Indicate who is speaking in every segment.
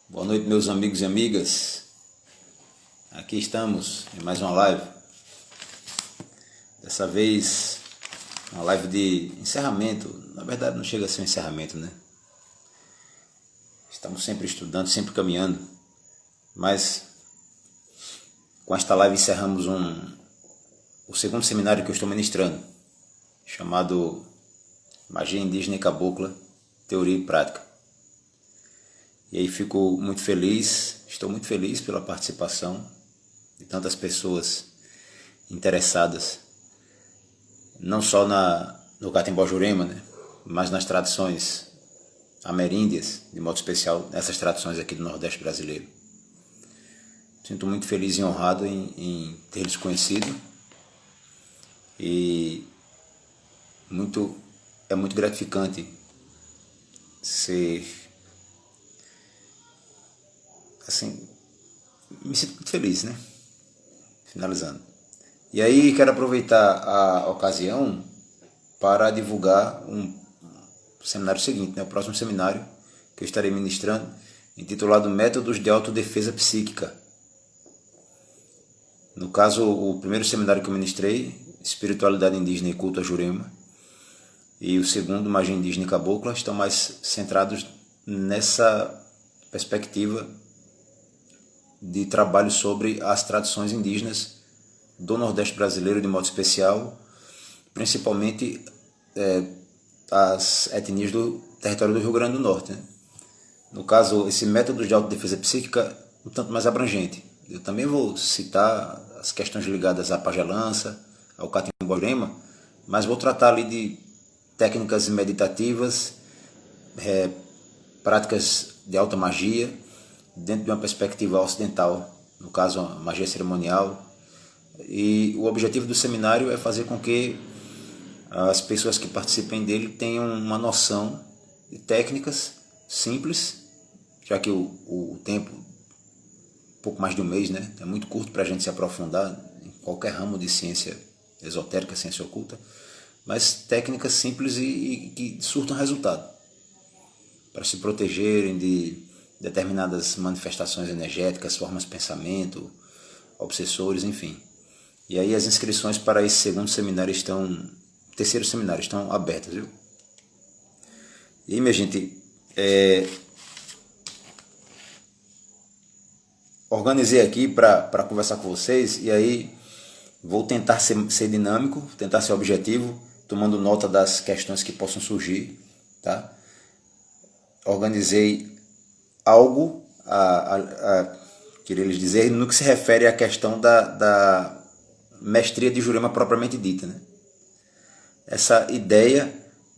Speaker 1: Boa noite, meus amigos e amigas. Aqui estamos em mais uma live. Dessa vez, uma live de encerramento. Na verdade, não chega a ser um encerramento, né? Estamos sempre estudando, sempre caminhando. Mas, com esta live, encerramos o segundo seminário que eu estou ministrando, chamado Magia Indígena e Cabocla, Teoria e Prática. E aí fico muito feliz, estou muito feliz pela participação de tantas pessoas interessadas, não só no Catimbó Jurema, né, mas nas tradições ameríndias, de modo especial nessas tradições aqui do Nordeste brasileiro. Sinto muito feliz e honrado em ter eles conhecido e é muito gratificante ser, assim, me sinto muito feliz, né? Finalizando. E aí quero aproveitar a ocasião para divulgar um seminário seguinte, né? O próximo seminário que eu estarei ministrando, intitulado Métodos de Autodefesa Psíquica. No caso, o primeiro seminário que eu ministrei, Espiritualidade Indígena e Culto a Jurema, e o segundo, Magia Indígena e Cabocla, estão mais centrados nessa perspectiva de trabalho sobre as tradições indígenas do Nordeste brasileiro, de modo especial, principalmente as etnias do território do Rio Grande do Norte, né? No caso, esse método de autodefesa psíquica um tanto mais abrangente. Eu também vou citar as questões ligadas à pagelança, ao Catimbó Jurema, mas vou tratar ali de técnicas meditativas, práticas de alta magia, dentro de uma perspectiva ocidental, no caso a magia cerimonial. E o objetivo do seminário é fazer com que as pessoas que participem dele tenham uma noção de técnicas simples, já que o tempo, pouco mais de um mês, né, é muito curto para a gente se aprofundar em qualquer ramo de ciência esotérica, ciência oculta, mas técnicas simples e que surtam resultado, para se protegerem de determinadas manifestações energéticas, formas de pensamento, obsessores, enfim. E aí as inscrições para esse terceiro seminário estão abertas, viu? E aí, minha gente, organizei aqui para conversar com vocês, e aí vou tentar ser dinâmico, tentar ser objetivo, tomando nota das questões que possam surgir, tá? Organizei algo queria lhes dizer no que se refere à questão da mestria de Jurema propriamente dita, né? Essa ideia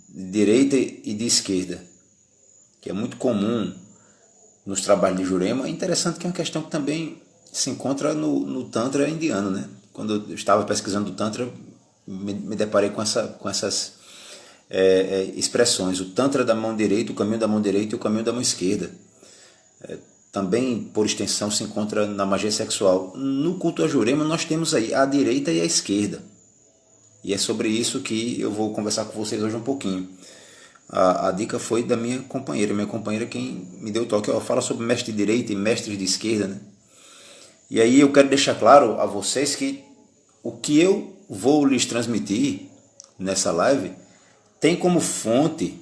Speaker 1: de direita e de esquerda, que é muito comum nos trabalhos de Jurema. É interessante que é uma questão que também se encontra no Tantra indiano, né? Quando eu estava pesquisando o Tantra, me deparei com essas expressões. O Tantra da mão direita, o caminho da mão direita e o caminho da mão esquerda. Também, por extensão, se encontra na magia sexual. No culto a Jurema, nós temos aí a direita e a esquerda. E é sobre isso que eu vou conversar com vocês hoje um pouquinho. A dica foi da minha companheira. Minha companheira quem me deu o toque. Fala sobre mestre de direita e mestres de esquerda, né? E aí eu quero deixar claro a vocês que o que eu vou lhes transmitir nessa live tem como fonte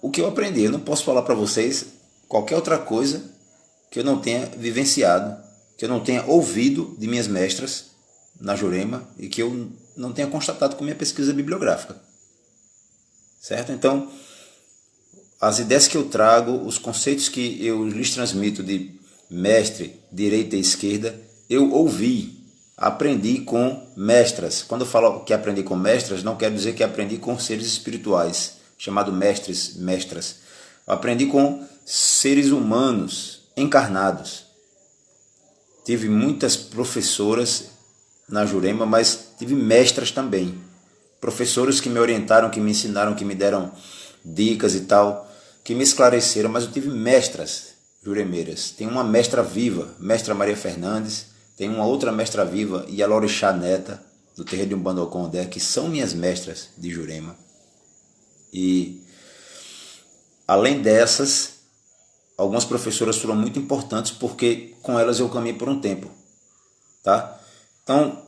Speaker 1: o que eu aprendi. Eu não posso falar para vocês qualquer outra coisa que eu não tenha vivenciado, que eu não tenha ouvido de minhas mestras na Jurema e que eu não tenha constatado com minha pesquisa bibliográfica. Certo? Então, as ideias que eu trago, os conceitos que eu lhes transmito de mestre, direita e esquerda, eu ouvi, aprendi com mestras. Quando eu falo que aprendi com mestras, não quero dizer que aprendi com seres espirituais, chamado mestres, mestras. Eu aprendi com seres humanos encarnados. Tive muitas professoras na Jurema, mas tive mestras também. Professores que me orientaram, que me ensinaram, que me deram dicas e tal, que me esclareceram, mas eu tive mestras juremeiras. Tem uma mestra viva, mestra Maria Fernandes, tem uma outra mestra viva, Yalorixá Neta, do terreiro de Umbanda ao Condé, que são minhas mestras de Jurema. E além dessas, algumas professoras foram muito importantes porque com elas eu caminhei por um tempo, tá? Então,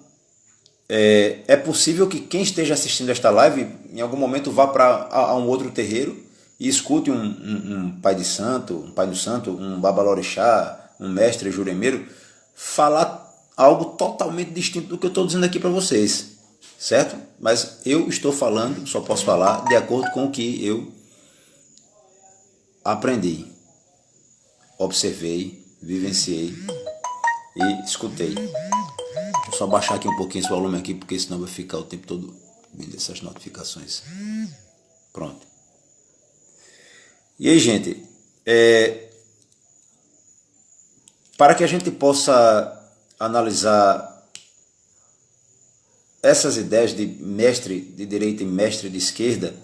Speaker 1: é possível que quem esteja assistindo esta live em algum momento vá para um outro terreiro e escute um pai de santo, um pai do santo, um babalorixá, um mestre juremeiro falar algo totalmente distinto do que eu estou dizendo aqui para vocês, certo? Mas eu estou falando, só posso falar de acordo com o que eu aprendi, observei, vivenciei e escutei. Vou só baixar aqui um pouquinho esse volume aqui, porque senão vai ficar o tempo todo vendo essas notificações. Pronto. E aí, gente, para que a gente possa analisar essas ideias de mestre de direita e mestre de esquerda,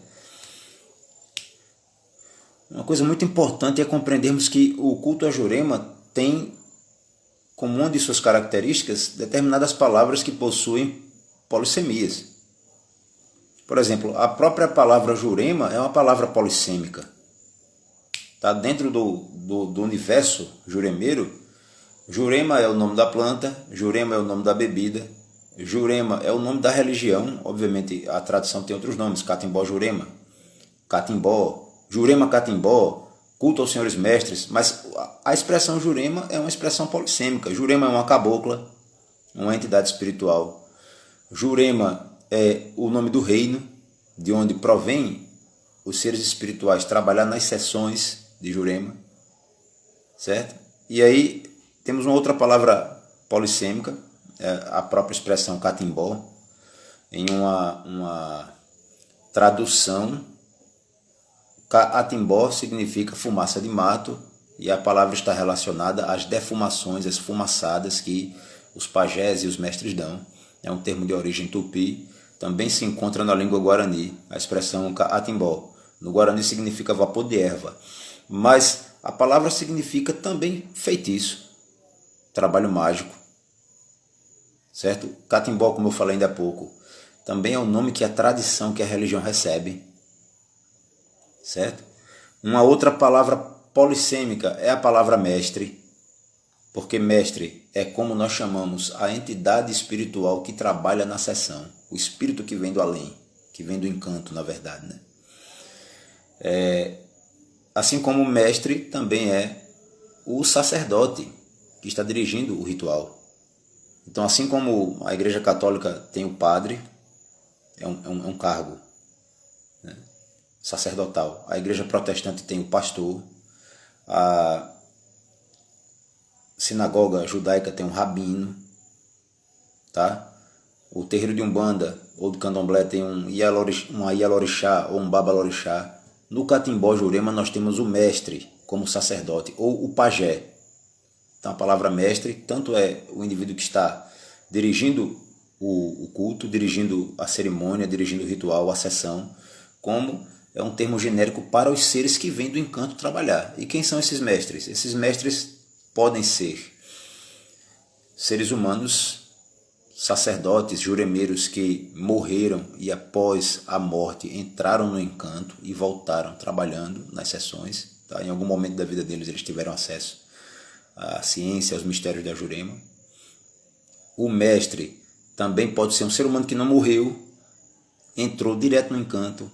Speaker 1: uma coisa muito importante é compreendermos que o culto a Jurema tem como uma de suas características determinadas palavras que possuem polissemias. Por exemplo, a própria palavra Jurema é uma palavra polissêmica. Tá? Dentro do universo juremeiro, Jurema é o nome da planta, Jurema é o nome da bebida, Jurema é o nome da religião. Obviamente a tradição tem outros nomes, Catimbó Jurema, Catimbó, Jurema Catimbó, culto aos senhores mestres, mas a expressão Jurema é uma expressão polissêmica. Jurema é uma cabocla, uma entidade espiritual. Jurema é o nome do reino, de onde provém os seres espirituais trabalhar nas sessões de Jurema, certo? E aí temos uma outra palavra polissêmica, a própria expressão Catimbó, em uma tradução. Catimbó significa fumaça de mato, e a palavra está relacionada às defumações, às fumaçadas que os pajés e os mestres dão. É um termo de origem tupi, também se encontra na língua guarani, a expressão Catimbó. No guarani significa vapor de erva, mas a palavra significa também feitiço, trabalho mágico, certo? Catimbó, como eu falei ainda há pouco, também é o nome que a tradição, que a religião recebe, certo? Uma outra palavra polissêmica é a palavra mestre, porque mestre é como nós chamamos a entidade espiritual que trabalha na sessão, o espírito que vem do além, que vem do encanto, na verdade, né? Assim como o mestre também é o sacerdote que está dirigindo o ritual. Então, assim como a Igreja Católica tem o padre, é um cargo, né, sacerdotal. A Igreja Protestante tem o pastor, a sinagoga judaica tem um rabino, tá? O terreiro de Umbanda ou do Candomblé tem um Ialorixá ou um Babalorixá. No Catimbó Jurema nós temos o mestre como sacerdote, ou o pajé. Então a palavra mestre tanto é o indivíduo que está dirigindo o culto, dirigindo a cerimônia, dirigindo o ritual, a sessão, como é um termo genérico para os seres que vêm do encanto trabalhar. E quem são esses mestres? Esses mestres podem ser seres humanos, sacerdotes, juremeiros que morreram e após a morte entraram no encanto e voltaram trabalhando nas sessões. Tá? Em algum momento da vida deles eles tiveram acesso à ciência, aos mistérios da Jurema. O mestre também pode ser um ser humano que não morreu, entrou direto no encanto.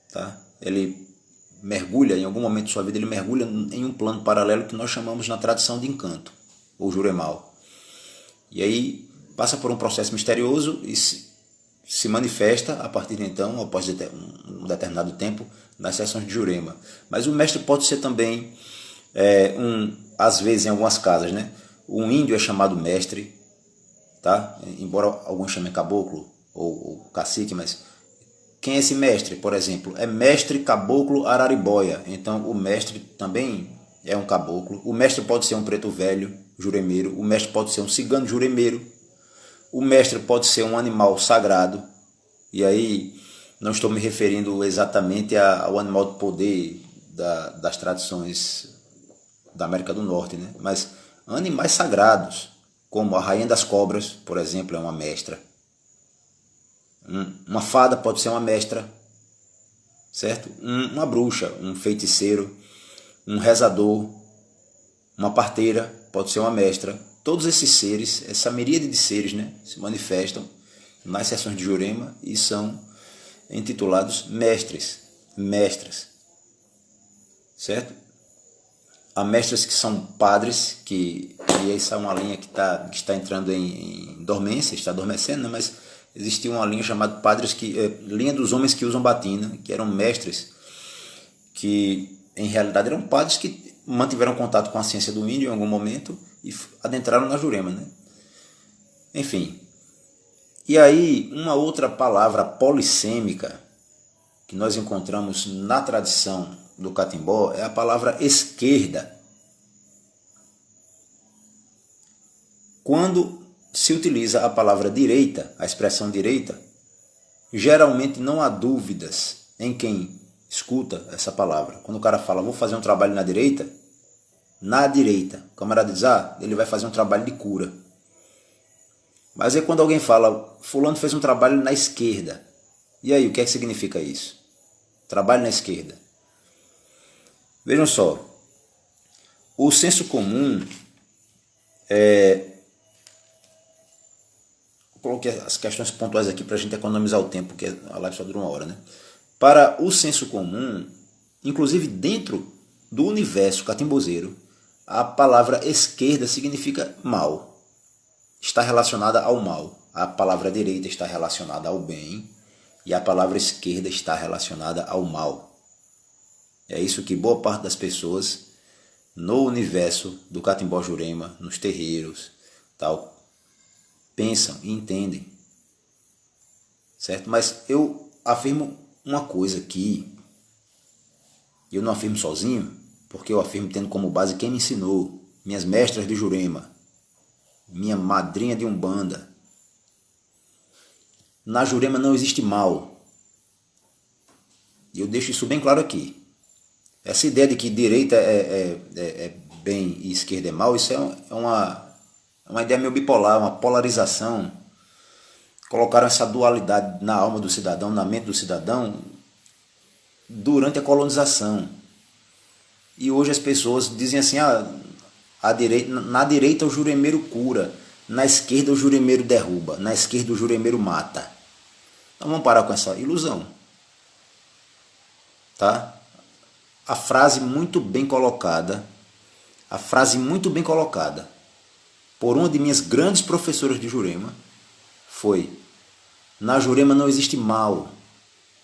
Speaker 1: Tá? Ele mergulha, em algum momento de sua vida, ele mergulha em um plano paralelo que nós chamamos na tradição de encanto, ou juremal. E aí passa por um processo misterioso e se manifesta a partir de então, após um determinado tempo, nas sessões de Jurema. Mas o mestre pode ser também, às vezes em algumas casas, né? Um índio é chamado mestre, tá? Embora alguns chamem caboclo ou cacique, mas quem é esse mestre, por exemplo? É mestre caboclo araribóia. Então o mestre também é um caboclo. O mestre pode ser um preto velho juremeiro. O mestre pode ser um cigano juremeiro. O mestre pode ser um animal sagrado. E aí não estou me referindo exatamente ao animal de poder das tradições da América do Norte, né? Mas animais sagrados, como a rainha das cobras, por exemplo, é uma mestra. Uma fada pode ser uma mestra, certo? Uma bruxa, um feiticeiro, um rezador, uma parteira, pode ser uma mestra. Todos esses seres, essa miríade de seres, né, se manifestam nas sessões de Jurema e são intitulados mestres, mestras, certo? Há mestres que são padres, e essa é uma linha que está entrando em dormência, está adormecendo, né? Mas existia uma linha chamada padres, linha dos homens que usam batina, que eram mestres, que em realidade eram padres que mantiveram contato com a ciência do índio em algum momento e adentraram na Jurema, né? Enfim. E aí, uma outra palavra polissêmica que nós encontramos na tradição do catimbó é a palavra esquerda. Quando se utiliza a palavra direita, a expressão direita, geralmente não há dúvidas em quem escuta essa palavra. Quando o cara fala, vou fazer um trabalho na direita, o camarada diz, ele vai fazer um trabalho de cura. Mas aí quando alguém fala, fulano fez um trabalho na esquerda, e aí, o que é que significa isso? Trabalho na esquerda. Vejam só, o senso comum eu coloquei as questões pontuais aqui para a gente economizar o tempo, porque a live só dura 1 hora, né? Para o senso comum, inclusive dentro do universo catimbozeiro, a palavra esquerda significa mal. Está relacionada ao mal. A palavra direita está relacionada ao bem e a palavra esquerda está relacionada ao mal. É isso que boa parte das pessoas no universo do catimbó Jurema, nos terreiros, tal, pensam e entendem. Certo? Mas eu afirmo uma coisa aqui, eu não afirmo sozinho, porque eu afirmo tendo como base quem me ensinou, minhas mestras de Jurema, minha madrinha de Umbanda. Na Jurema não existe mal. E eu deixo isso bem claro aqui. Essa ideia de que direita é bem e esquerda é mal, isso é uma ideia meio bipolar, uma polarização. Colocaram essa dualidade na alma do cidadão, na mente do cidadão, durante a colonização. E hoje as pessoas dizem assim, na direita o juremeiro cura, na esquerda o juremeiro derruba, na esquerda o juremeiro mata. Então vamos parar com essa ilusão. Tá? A frase muito bem colocada por uma de minhas grandes professoras de Jurema foi: na Jurema não existe mal.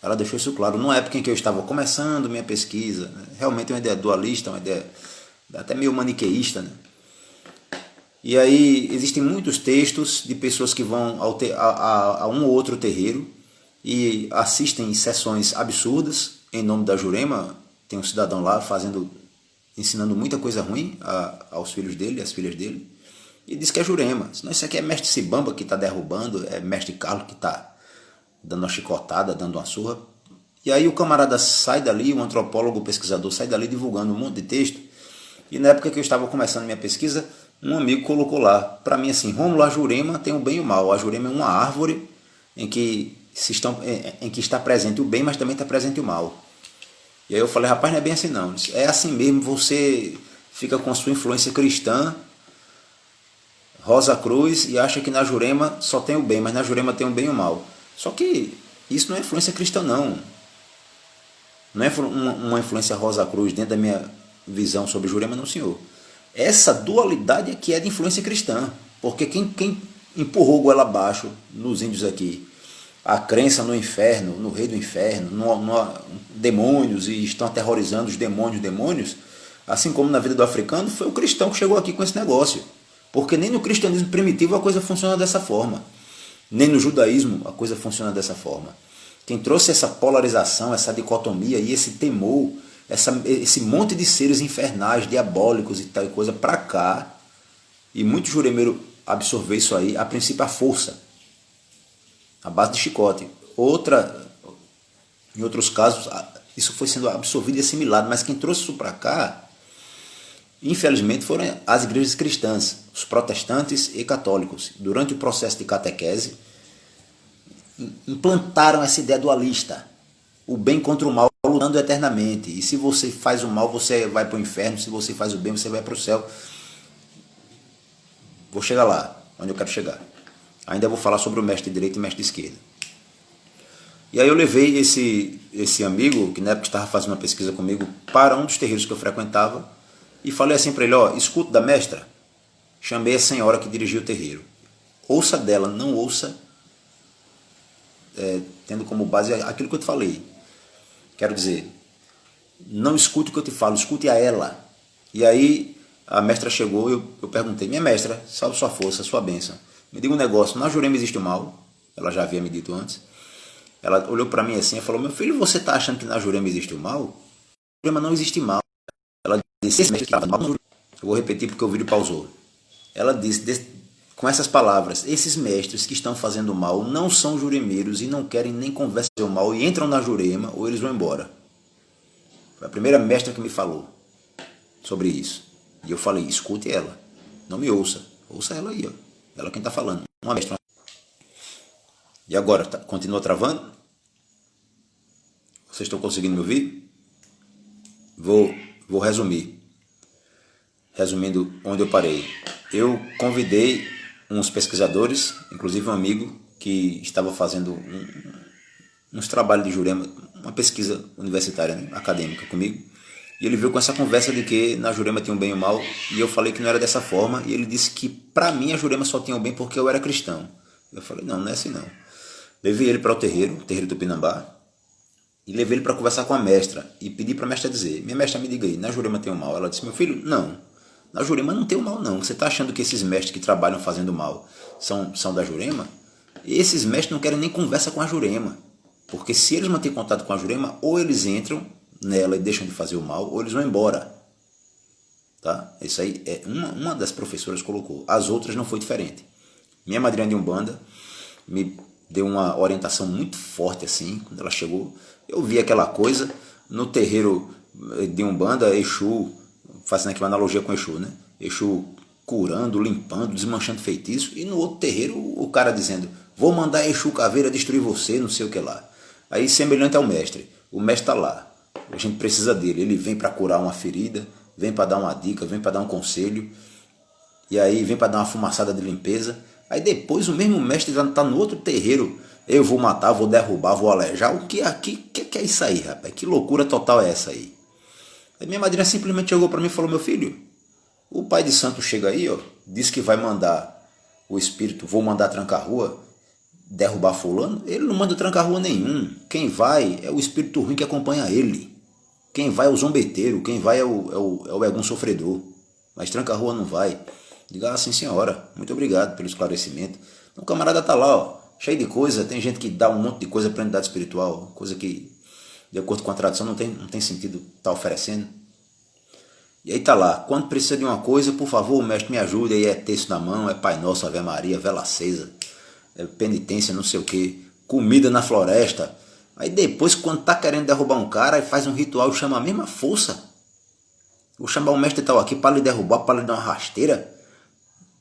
Speaker 1: Ela deixou isso claro numa época em que eu estava começando minha pesquisa, né? Realmente é uma ideia dualista, uma ideia até meio maniqueísta, né? E aí existem muitos textos de pessoas que vão a um ou outro terreiro e assistem sessões absurdas em nome da Jurema. Tem um cidadão lá ensinando muita coisa ruim aos filhos dele, às filhas dele, e diz que é Jurema. Senão isso aqui é mestre Cibamba que está derrubando, é mestre Carlos que está dando uma chicotada, dando uma surra. E aí o camarada sai dali, um antropólogo, pesquisador, sai dali divulgando um monte de texto. E na época que eu estava começando minha pesquisa, um amigo colocou lá, para mim assim, Rômulo, a Jurema tem o bem e o mal. A Jurema é uma árvore em que está presente o bem, mas também está presente o mal. E aí eu falei, rapaz, não é bem assim não. É assim mesmo, você fica com a sua influência cristã, Rosa Cruz, e acha que na Jurema só tem o bem, mas na Jurema tem o bem e o mal. Só que isso não é influência cristã não. Não é uma influência Rosa Cruz dentro da minha visão sobre Jurema, não, senhor. Essa dualidade é que é de influência cristã. Porque quem empurrou goela abaixo nos índios aqui a crença no inferno, no rei do inferno, no demônios, e estão aterrorizando os demônios, assim como na vida do africano, foi o cristão que chegou aqui com esse negócio. Porque nem no cristianismo primitivo a coisa funciona dessa forma. Nem no judaísmo a coisa funciona dessa forma. Quem trouxe essa polarização, essa dicotomia e esse temor, esse monte de seres infernais, diabólicos e tal coisa para cá, e muito juremeiro absorveu isso aí, a princípio a força, a base de chicote. Em outros casos, isso foi sendo absorvido e assimilado, mas quem trouxe isso para cá, infelizmente, foram as igrejas cristãs, os protestantes e católicos. Durante o processo de catequese, implantaram essa ideia dualista. O bem contra o mal lutando eternamente. E se você faz o mal, você vai para o inferno. Se você faz o bem, você vai para o céu. Vou chegar lá, onde eu quero chegar. Ainda vou falar sobre o mestre de direita e mestre de esquerda. E aí eu levei esse amigo, que na época estava fazendo uma pesquisa comigo, para um dos terreiros que eu frequentava, e falei assim para ele, ó, escuta da mestra. Chamei a senhora que dirigia o terreiro. Ouça dela, não ouça, tendo como base aquilo que eu te falei. Quero dizer, não escute o que eu te falo, escute a ela. E aí a mestra chegou e eu perguntei, minha mestra, salve sua força, sua bênção. Me diga um negócio, na Jurema existe o mal? Ela já havia me dito antes. Ela olhou para mim assim e falou, meu filho, você está achando que na Jurema existe o mal? Na Jurema não existe mal. Ela disse, esse mestre estava mal. Eu vou repetir porque o vídeo pausou. Ela disse, com essas palavras, esses mestres que estão fazendo mal não são juremeiros e não querem nem conversar o mal e entram na Jurema ou eles vão embora. Foi a primeira mestra que me falou sobre isso. E eu falei, escute ela, não me ouça. Ouça ela aí, ó. Ela quem está falando, uma mestra. E agora, continua travando? Vocês estão conseguindo me ouvir? Vou resumir. Resumindo onde eu parei. Eu convidei uns pesquisadores, inclusive um amigo que estava fazendo uns trabalhos de Jurema, uma pesquisa universitária, né, acadêmica comigo. E ele veio com essa conversa de que na Jurema tinha um bem e um mal, e eu falei que não era dessa forma, e ele disse que para mim a Jurema só tinha o bem porque eu era cristão. Eu falei, não, não é assim não. Levei ele para o terreiro Tupinambá, e levei ele para conversar com a mestra, e pedi para a mestra dizer, minha mestra, me diga aí, na Jurema tem o mal? Ela disse, meu filho, não, na Jurema não tem o mal não. Você está achando que esses mestres que trabalham fazendo mal são da Jurema? E esses mestres não querem nem conversa com a Jurema, porque se eles manterem contato com a Jurema, ou eles entram nela e deixam de fazer o mal, ou eles vão embora. Tá? Isso aí é uma das professoras colocou. As outras não foi diferente. Minha madrinha de Umbanda me deu uma orientação muito forte assim, quando ela chegou. Eu vi aquela coisa no terreiro de Umbanda, Exu, fazendo aqui uma analogia com Exu, né? Exu curando, limpando, desmanchando feitiço, e no outro terreiro o cara dizendo, vou mandar Exu Caveira destruir você, não sei o que lá. Aí semelhante ao mestre, o mestre está lá, a gente precisa dele, ele vem para curar uma ferida, vem para dar uma dica, vem para dar um conselho, e aí vem para dar uma fumaçada de limpeza. Aí depois o mesmo mestre está no outro terreiro, eu vou matar, vou derrubar, vou alejar. O que é isso aí, rapaz? Que loucura total é essa aí? Aí minha madrinha simplesmente chegou para mim e falou, meu filho, o pai de santo chega aí, ó, diz que vai mandar o espírito, vou mandar trancar-rua, derrubar fulano. Ele não manda trancar-rua nenhum. Quem vai é o espírito ruim que acompanha ele. Quem vai é o zombeteiro, quem vai é o Egum sofredor. Mas tranca-rua não vai. Diga, ah, sim senhora, muito obrigado pelo esclarecimento. Então o camarada tá lá, ó, cheio de coisa, tem gente que dá um monte de coisa para a unidade espiritual, coisa que, de acordo com a tradição, não tem sentido estar oferecendo. E aí tá lá, quando precisa de uma coisa, por favor, mestre, me ajude, aí é terço na mão, é Pai Nosso, Ave Maria, vela acesa, é penitência, não sei o que, comida na floresta. Aí depois, quando tá querendo derrubar um cara, aí faz um ritual e chama a mesma força. Vou chamar o mestre tal aqui para lhe derrubar, para lhe dar uma rasteira.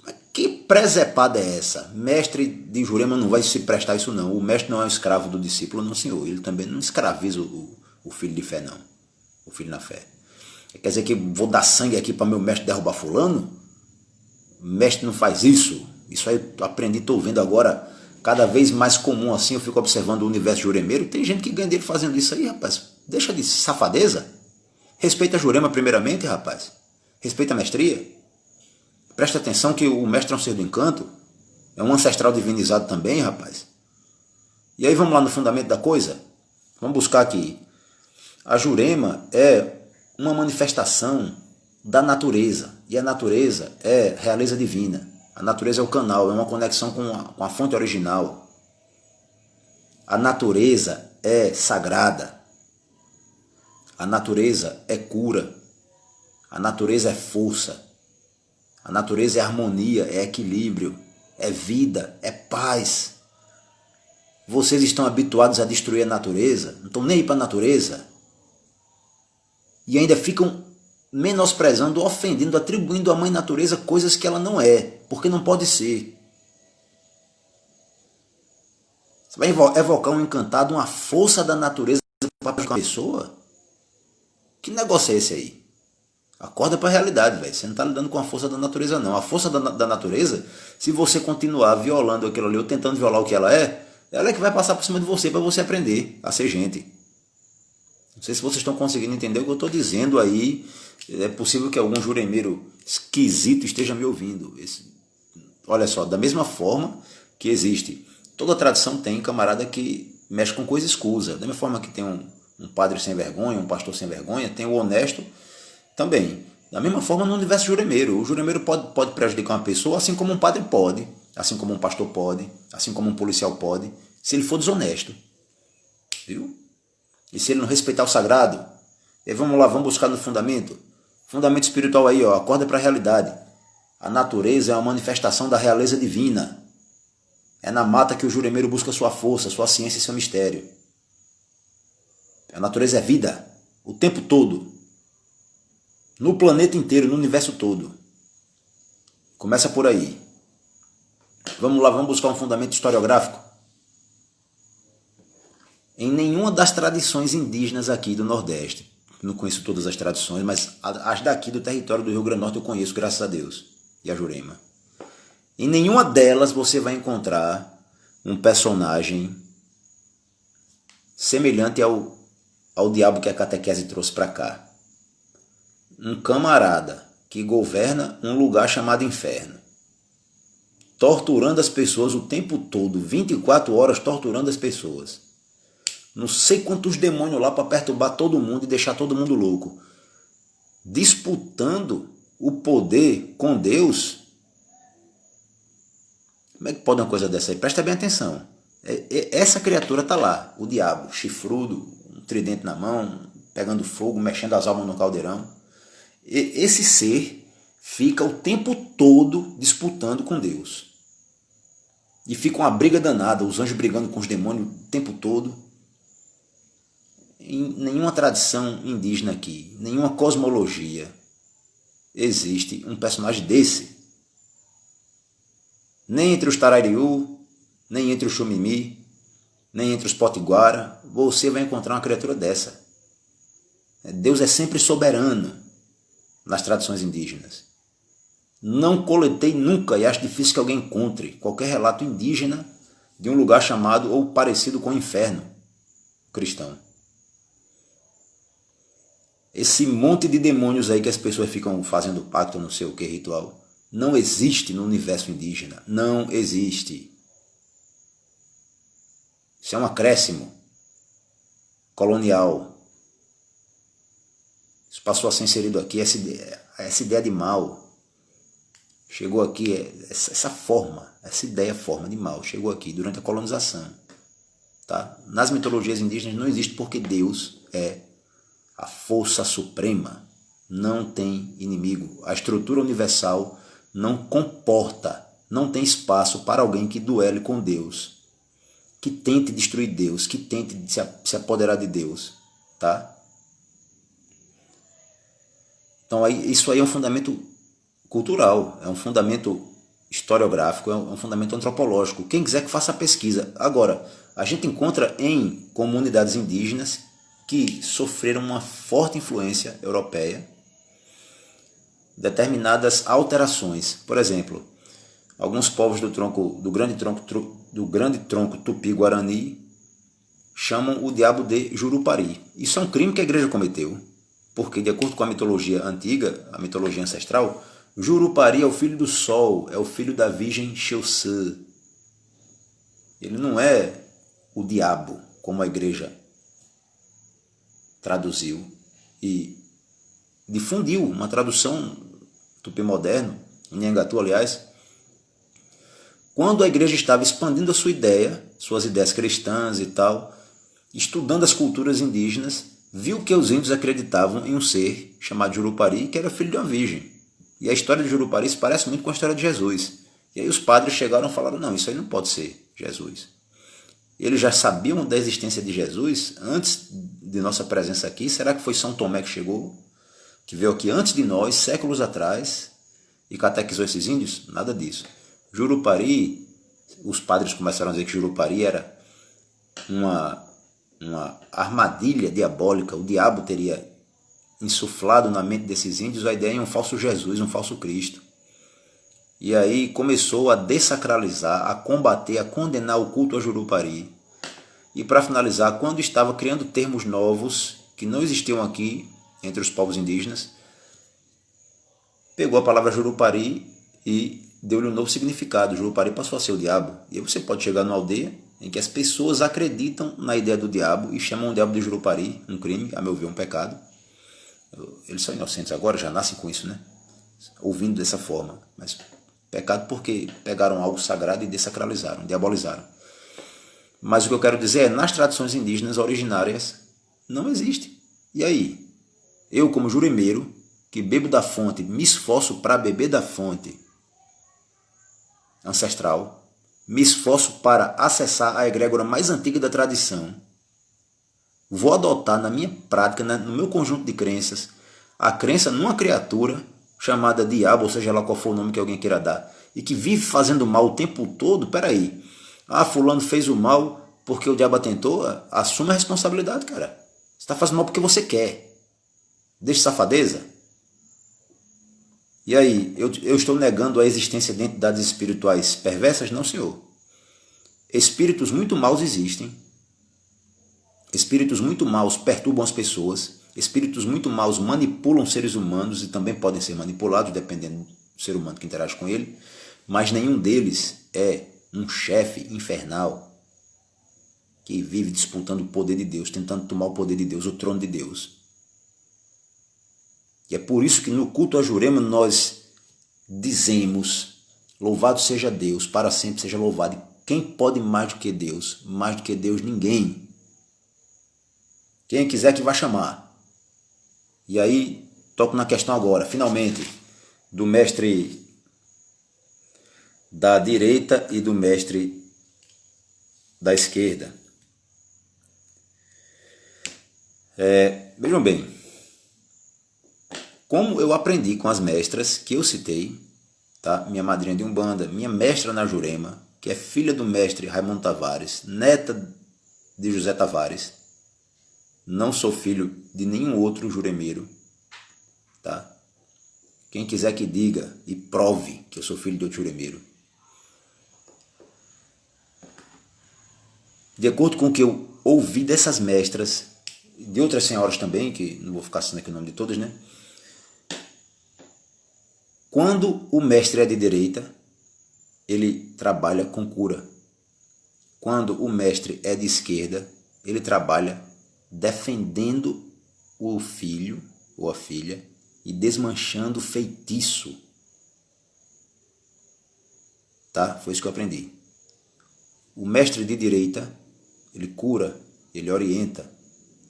Speaker 1: Mas que presepada é essa? Mestre de Jurema não vai se prestar isso não. O mestre não é um escravo do discípulo, não senhor. Ele também não escraviza o filho de fé não. O filho na fé. Quer dizer que vou dar sangue aqui para meu mestre derrubar fulano? O mestre não faz isso. Isso aí eu aprendi, estou vendo agora, cada vez mais comum assim, eu fico observando o universo juremeiro. Tem gente que ganha dinheiro fazendo isso aí, rapaz. Deixa de safadeza. Respeita a Jurema primeiramente, rapaz. Respeita a mestria. Presta atenção que o mestre é um ser do encanto. É um ancestral divinizado também, rapaz. E aí vamos lá no fundamento da coisa. Vamos buscar aqui. A Jurema é uma manifestação da natureza. E a natureza é realeza divina. A natureza é o canal, é uma conexão com a fonte original. A natureza é sagrada. A natureza é cura. A natureza é força. A natureza é harmonia, é equilíbrio, é vida, é paz. Vocês estão habituados a destruir a natureza, não estão nem aí para a natureza. E ainda ficam menosprezando, ofendendo, atribuindo à mãe natureza coisas que ela não é, porque não pode ser. Você vai evocar um encantado, uma força da natureza para a pessoa? Que negócio é esse aí? Acorda para a realidade, velho. Você não está lidando com a força da natureza, não. A força da natureza, se você continuar violando aquilo ali ou tentando violar o que ela é que vai passar por cima de você para você aprender a ser gente. Não sei se vocês estão conseguindo entender o que eu estou dizendo aí. É possível que algum juremeiro esquisito esteja me ouvindo. Olha só, da mesma forma que existe, toda tradição tem camarada que mexe com coisa escusa. Da mesma forma que tem um padre sem vergonha, um pastor sem vergonha, tem o honesto também. Da mesma forma no universo juremeiro. O juremeiro pode prejudicar uma pessoa, assim como um padre pode, assim como um pastor pode, assim como um policial pode, se ele for desonesto. Viu? E se ele não respeitar o sagrado? E vamos lá, vamos buscar no fundamento. Fundamento espiritual aí, ó, acorda para a realidade. A natureza é uma manifestação da realeza divina. É na mata que o juremeiro busca sua força, sua ciência e seu mistério. A natureza é vida, o tempo todo. No planeta inteiro, no universo todo. Começa por aí. Vamos lá, vamos buscar um fundamento historiográfico. Em nenhuma das tradições indígenas aqui do Nordeste, não conheço todas as tradições, mas as daqui do território do Rio Grande do Norte eu conheço, graças a Deus, e a Jurema. Em nenhuma delas você vai encontrar um personagem semelhante ao diabo que a catequese trouxe para cá. Um camarada que governa um lugar chamado inferno, torturando as pessoas o tempo todo, 24 horas torturando as pessoas. Não sei quantos demônios lá para perturbar todo mundo e deixar todo mundo louco. Disputando o poder com Deus. Como é que pode uma coisa dessa aí? Presta bem atenção. Essa criatura está lá, o diabo, chifrudo, um tridente na mão, pegando fogo, mexendo as almas no caldeirão. Esse ser fica o tempo todo disputando com Deus. E fica uma briga danada, os anjos brigando com os demônios o tempo todo. Em nenhuma tradição indígena aqui, nenhuma cosmologia, existe um personagem desse. Nem entre os Tarariú, nem entre os Xumimi, nem entre os Potiguara, você vai encontrar uma criatura dessa. Deus é sempre soberano nas tradições indígenas. Não coletei nunca, e acho difícil que alguém encontre, qualquer relato indígena de um lugar chamado ou parecido com o inferno cristão. Esse monte de demônios aí que as pessoas ficam fazendo pacto, não sei o que, ritual, não existe no universo indígena. Não existe. Isso é um acréscimo colonial. Isso passou a ser inserido aqui, essa ideia de mal. Chegou aqui, essa forma de mal, chegou aqui durante a colonização. Tá? Nas mitologias indígenas não existe porque Deus é a força suprema, não tem inimigo. A estrutura universal não comporta, não tem espaço para alguém que duele com Deus, que tente destruir Deus, que tente se apoderar de Deus. Tá? Então isso aí é um fundamento cultural, é um fundamento historiográfico, é um fundamento antropológico. Quem quiser que faça a pesquisa. Agora, a gente encontra em comunidades indígenas que sofreram uma forte influência europeia, determinadas alterações. Por exemplo, alguns povos do grande tronco tupi-guarani chamam o diabo de Jurupari. Isso é um crime que a igreja cometeu, porque de acordo com a mitologia antiga, a mitologia ancestral, Jurupari é o filho do sol, é o filho da virgem Xeuçã. Ele não é o diabo, como a igreja traduziu e difundiu uma tradução tupi moderno, Nhangatu, aliás, quando a igreja estava expandindo a sua ideia, suas ideias cristãs e tal, estudando as culturas indígenas, viu que os índios acreditavam em um ser chamado Jurupari, que era filho de uma virgem. E a história de Jurupari se parece muito com a história de Jesus. E aí os padres chegaram e falaram, não, isso aí não pode ser Jesus. Eles já sabiam da existência de Jesus antes de nossa presença aqui. Será que foi São Tomé que chegou? Que veio aqui antes de nós, séculos atrás, e catequizou esses índios? Nada disso. Jurupari, os padres começaram a dizer que Jurupari era uma armadilha diabólica. O diabo teria insuflado na mente desses índios a ideia de um falso Jesus, um falso Cristo. E aí começou a dessacralizar, a combater, a condenar o culto a Jurupari. E para finalizar, quando estava criando termos novos que não existiam aqui entre os povos indígenas, pegou a palavra Jurupari e deu-lhe um novo significado. Jurupari passou a ser o diabo. E aí você pode chegar numa aldeia em que as pessoas acreditam na ideia do diabo e chamam o diabo de Jurupari, um crime, a meu ver, um pecado. Eles são inocentes agora, já nascem com isso, né? Ouvindo dessa forma. Mas pecado porque pegaram algo sagrado e dessacralizaram, diabolizaram. Mas o que eu quero dizer é, nas tradições indígenas originárias, não existe. E aí? Eu, como jurimeiro, que bebo da fonte, me esforço para beber da fonte ancestral, me esforço para acessar a egrégora mais antiga da tradição, vou adotar na minha prática, no meu conjunto de crenças, a crença numa criatura chamada diabo, ou seja lá qual for o nome que alguém queira dar, e que vive fazendo mal o tempo todo. Peraí, fulano fez o mal porque o diabo atentou, assume a responsabilidade, cara. Você está fazendo mal porque você quer. Deixa safadeza. E aí, eu estou negando a existência de entidades espirituais perversas? Não, senhor. Espíritos muito maus existem. Espíritos muito maus perturbam as pessoas. Espíritos muito maus manipulam seres humanos e também podem ser manipulados, dependendo do ser humano que interage com ele. Mas nenhum deles é um chefe infernal que vive disputando o poder de Deus, tentando tomar o poder de Deus, o trono de Deus. E é por isso que no culto a Jurema nós dizemos: louvado seja Deus, para sempre seja louvado. E quem pode mais do que Deus? Mais do que Deus, ninguém. Quem quiser que vá chamar. E aí, toco na questão agora, finalmente, do mestre da direita e do mestre da esquerda. Vejam bem, como eu aprendi com as mestras que eu citei, tá? Minha madrinha de Umbanda, minha mestra na Jurema, que é filha do mestre Raimundo Tavares, neta de José Tavares. Não sou filho de nenhum outro juremeiro, tá? Quem quiser que diga e prove que eu sou filho de outro juremeiro. De acordo com o que eu ouvi dessas mestras, de outras senhoras também, que não vou ficar citando aqui o nome de todas, né? Quando o mestre é de direita, ele trabalha com cura. Quando o mestre é de esquerda, ele trabalha defendendo o filho ou a filha e desmanchando o feitiço. Tá? Foi isso que eu aprendi. O mestre de direita, ele cura, ele orienta,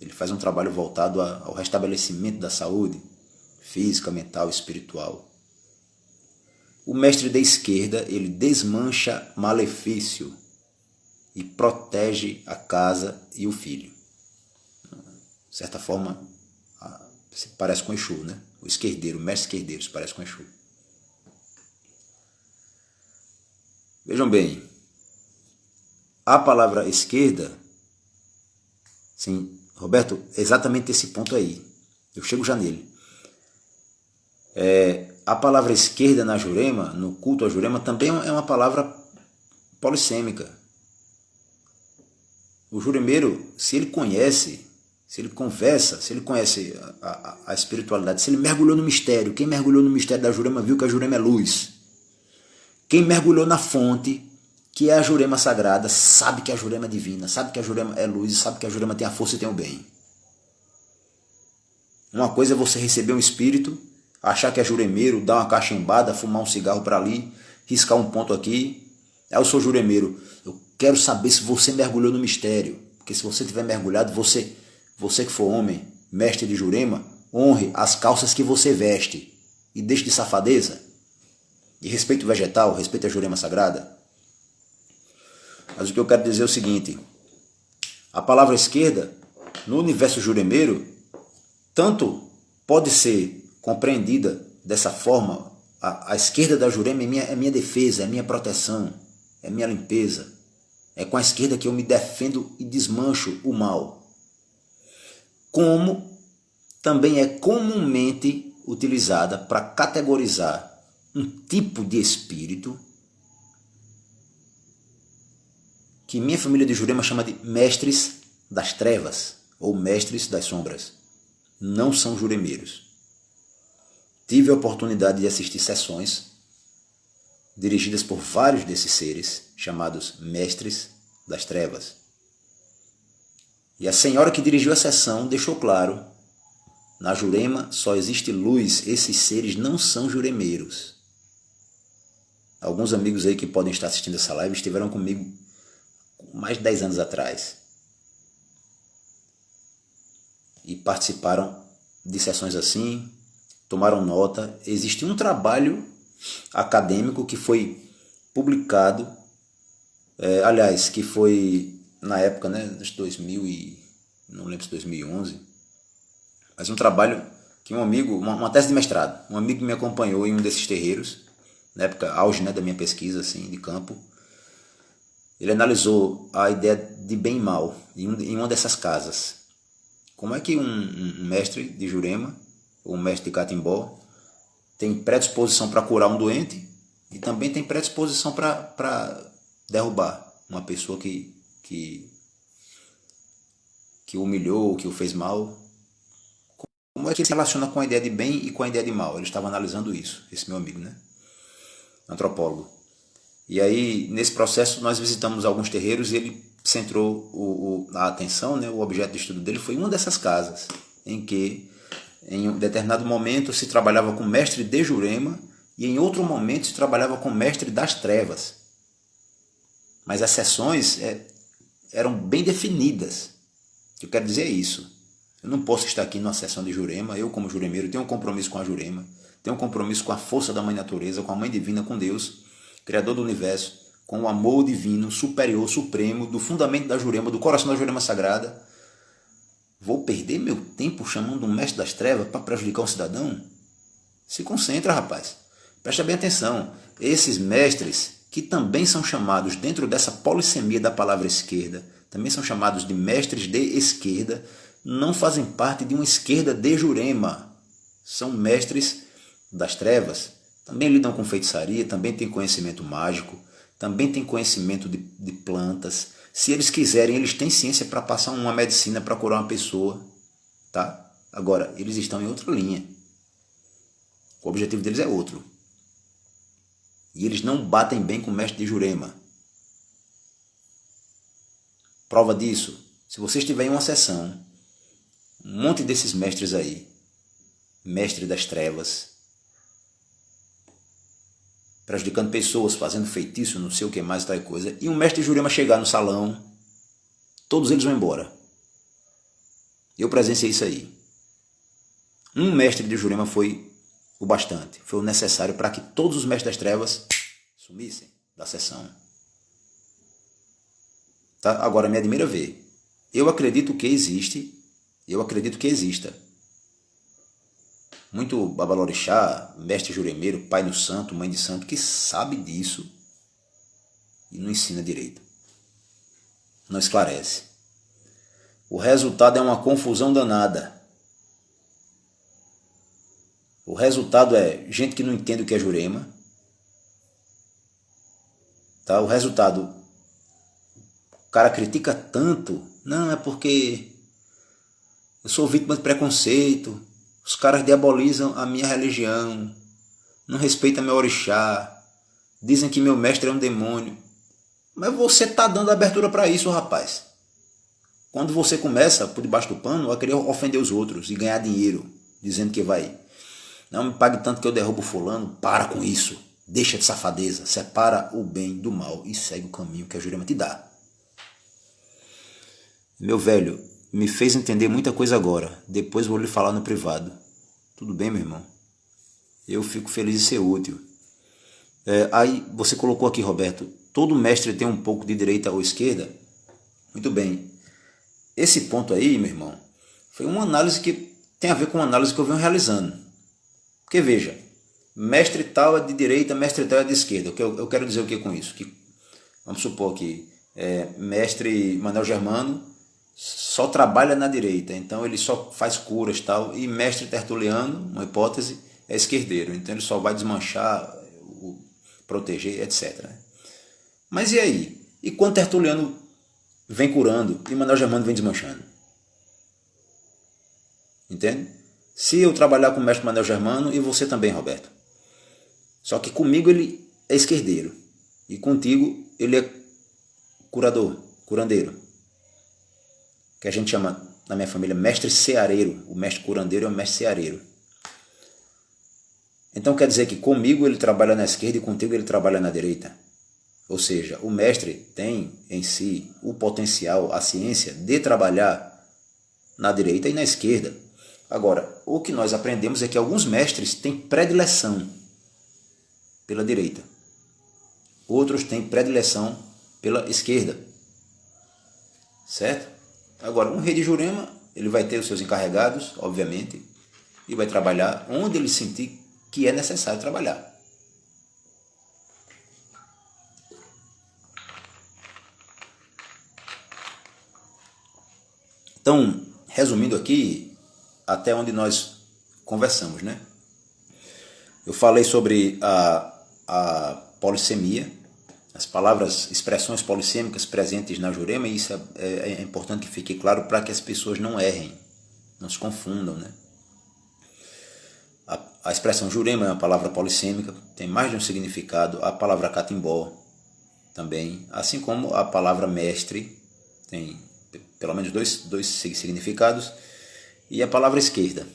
Speaker 1: ele faz um trabalho voltado ao restabelecimento da saúde física, mental, espiritual. O mestre da esquerda, ele desmancha malefício e protege a casa e o filho. De certa forma, se parece com Exu, né? O esquerdeiro, o mestre esquerdeiro, se parece com Exu. Vejam bem, a palavra esquerda, sim, Roberto, exatamente esse ponto aí. Eu chego já nele. A palavra esquerda na Jurema, no culto a Jurema, também é uma palavra polissêmica. O juremeiro, se ele conhece, se ele conversa, se ele conhece a espiritualidade, se ele mergulhou no mistério, quem mergulhou no mistério da Jurema viu que a Jurema é luz. Quem mergulhou na fonte, que é a Jurema sagrada, sabe que a Jurema é divina, sabe que a Jurema é luz, sabe que a Jurema tem a força e tem o bem. Uma coisa é você receber um espírito, achar que é juremeiro, dar uma cachimbada, fumar um cigarro para ali, riscar um ponto aqui. Eu sou juremeiro. Eu quero saber se você mergulhou no mistério. Porque se você tiver mergulhado, você que for homem, mestre de Jurema, honre as calças que você veste. E deixe de safadeza. E respeite o vegetal, respeite a Jurema sagrada. Mas o que eu quero dizer é o seguinte. A palavra esquerda, no universo juremeiro, tanto pode ser compreendida dessa forma. A esquerda da Jurema é minha defesa, é minha proteção, é minha limpeza. É com a esquerda que eu me defendo e desmancho o mal. Como também é comumente utilizada para categorizar um tipo de espírito que minha família de Jurema chama de mestres das trevas ou mestres das sombras. Não são juremeiros. Tive a oportunidade de assistir sessões dirigidas por vários desses seres, chamados mestres das trevas. E a senhora que dirigiu a sessão deixou claro: na Jurema só existe luz, esses seres não são juremeiros. Alguns amigos aí que podem estar assistindo essa live estiveram comigo mais de 10 anos atrás e participaram de sessões assim, tomaram nota. Existe um trabalho acadêmico que foi publicado, aliás, que foi na época, né, de 2000 e não lembro se 2011, mas um trabalho que um amigo, uma tese de mestrado, um amigo me acompanhou em um desses terreiros, na época auge, né, da minha pesquisa assim, de campo. Ele analisou a ideia de bem e mal em uma dessas casas. Como é que um mestre de Jurema, ou um mestre de Catimbó, tem predisposição para curar um doente e também tem predisposição para derrubar uma pessoa que humilhou, que o fez mal? Como é que ele se relaciona com a ideia de bem e com a ideia de mal? Ele estava analisando isso, esse meu amigo, né? Antropólogo. E aí, nesse processo, nós visitamos alguns terreiros e ele centrou a atenção, né? O objeto de estudo dele foi uma dessas casas, em que, em um determinado momento, se trabalhava com mestre de Jurema e em outro momento se trabalhava com mestre das trevas. Mas as sessões eram bem definidas. O que eu quero dizer é isso. Eu não posso estar aqui numa sessão de Jurema, eu como juremeiro tenho um compromisso com a Jurema, tenho um compromisso com a força da Mãe Natureza, com a Mãe Divina, com Deus, Criador do Universo, com o amor divino, superior, supremo, do fundamento da Jurema, do coração da Jurema Sagrada. Vou perder meu tempo chamando um mestre das trevas para prejudicar um cidadão? Se concentra, rapaz. Presta bem atenção. Esses mestres, que também são chamados, dentro dessa polissemia da palavra esquerda, também são chamados de mestres de esquerda, não fazem parte de uma esquerda de Jurema. São mestres das trevas. Também lidam com feitiçaria, também têm conhecimento mágico, também têm conhecimento de plantas. Se eles quiserem, eles têm ciência para passar uma medicina para curar uma pessoa. Tá? Agora, eles estão em outra linha. O objetivo deles é outro. E eles não batem bem com o mestre de Jurema. Prova disso, se você estiver em uma sessão, um monte desses mestres aí, mestre das trevas, prejudicando pessoas, fazendo feitiço, não sei o que mais, tal coisa, e um mestre de Jurema chegar no salão, todos eles vão embora. Eu presenciei isso aí. Um mestre de Jurema foi o bastante, foi o necessário para que todos os mestres das trevas sumissem da sessão. Tá? Agora me admira ver. Eu acredito que existe, eu acredito que exista muito babalorixá, mestre juremeiro, pai do santo, mãe de santo, que sabe disso e não ensina direito. Não esclarece. O resultado é uma confusão danada. O resultado é gente que não entende o que é Jurema. Tá? O resultado, o cara critica tanto. Não, é porque eu sou vítima de preconceito. Os caras diabolizam a minha religião, não respeitam meu orixá, dizem que meu mestre é um demônio. Mas você está dando abertura para isso, rapaz. Quando você começa, por debaixo do pano, a querer ofender os outros e ganhar dinheiro, dizendo que vai, não me pague tanto que eu derrubo fulano, para com isso, deixa de safadeza, separa o bem do mal e segue o caminho que a Jurema te dá. Meu velho, me fez entender muita coisa agora. Depois vou lhe falar no privado. Tudo bem, meu irmão? Eu fico feliz de ser útil. Aí você colocou aqui, Roberto, todo mestre tem um pouco de direita ou esquerda? Muito bem. Esse ponto aí, meu irmão, foi uma análise que tem a ver com uma análise que eu venho realizando. Porque veja, mestre tal é de direita, mestre tal é de esquerda. Eu quero dizer o que com isso? Que, vamos supor que mestre Manuel Germano só trabalha na direita, então ele só faz curas e tal, e mestre Tertuliano, uma hipótese, é esquerdeiro, então ele só vai desmanchar, proteger, etc. Mas e aí? E quando Tertuliano vem curando e Manuel Germano vem desmanchando? Entende? Se eu trabalhar com o mestre Manuel Germano e você também, Roberto. Só que comigo ele é esquerdeiro e contigo ele é curador, curandeiro. Que a gente chama na minha família mestre ceareiro. O mestre curandeiro é o mestre ceareiro. Então quer dizer que comigo ele trabalha na esquerda e contigo ele trabalha na direita. Ou seja, o mestre tem em si o potencial, a ciência de trabalhar na direita e na esquerda. Agora, o que nós aprendemos é que alguns mestres têm predileção pela direita. Outros têm predileção pela esquerda. Certo? Agora, um rei de Jurema, ele vai ter os seus encarregados, obviamente, e vai trabalhar onde ele sentir que é necessário trabalhar. Então, resumindo aqui, até onde nós conversamos, né? Eu falei sobre a polissemia, as palavras, expressões polissêmicas presentes na Jurema, e isso é importante que fique claro para que as pessoas não errem, não se confundam, né? A expressão Jurema é uma palavra polissêmica, tem mais de um significado. A palavra catimbó também, assim como a palavra mestre, tem pelo menos dois significados. E a palavra esquerda.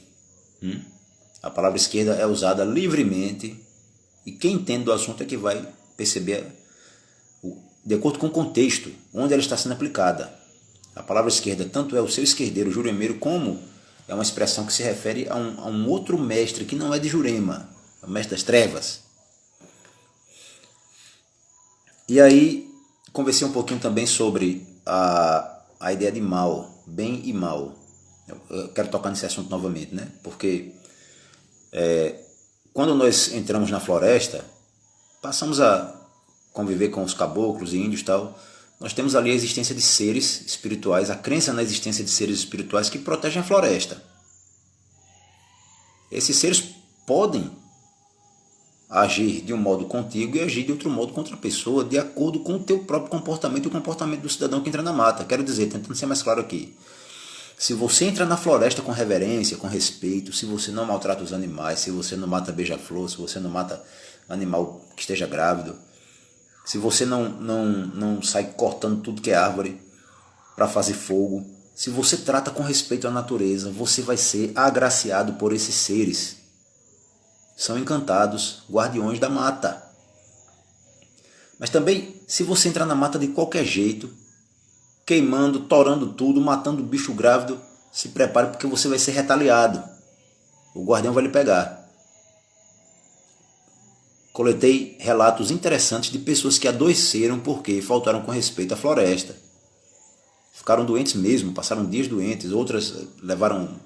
Speaker 1: A palavra esquerda é usada livremente e quem entende do assunto é que vai perceber de acordo com o contexto, onde ela está sendo aplicada. A palavra esquerda tanto é o seu esquerdeiro, juremeiro, como é uma expressão que se refere a um outro mestre que não é de Jurema, o mestre das trevas. E aí, conversei um pouquinho também sobre a ideia de mal, bem e mal. Eu quero tocar nesse assunto novamente, né? Porque quando nós entramos na floresta, passamos a conviver com os caboclos e índios e tal, nós temos ali a existência de seres espirituais, a crença na existência de seres espirituais que protegem a floresta. Esses seres podem agir de um modo contigo e agir de outro modo contra a pessoa, de acordo com o teu próprio comportamento e o comportamento do cidadão que entra na mata. Quero dizer, tentando ser mais claro aqui, se você entra na floresta com reverência, com respeito, se você não maltrata os animais, se você não mata beija-flor, se você não mata animal que esteja grávido, se você não sai cortando tudo que é árvore para fazer fogo, se você trata com respeito à natureza, você vai ser agraciado por esses seres. São encantados, guardiões da mata. Mas também, se você entrar na mata de qualquer jeito, queimando, torando tudo, matando bicho grávido, se prepare porque você vai ser retaliado. O guardião vai lhe pegar. Coletei relatos interessantes de pessoas que adoeceram porque faltaram com respeito à floresta. Ficaram doentes mesmo, passaram dias doentes, outras levaram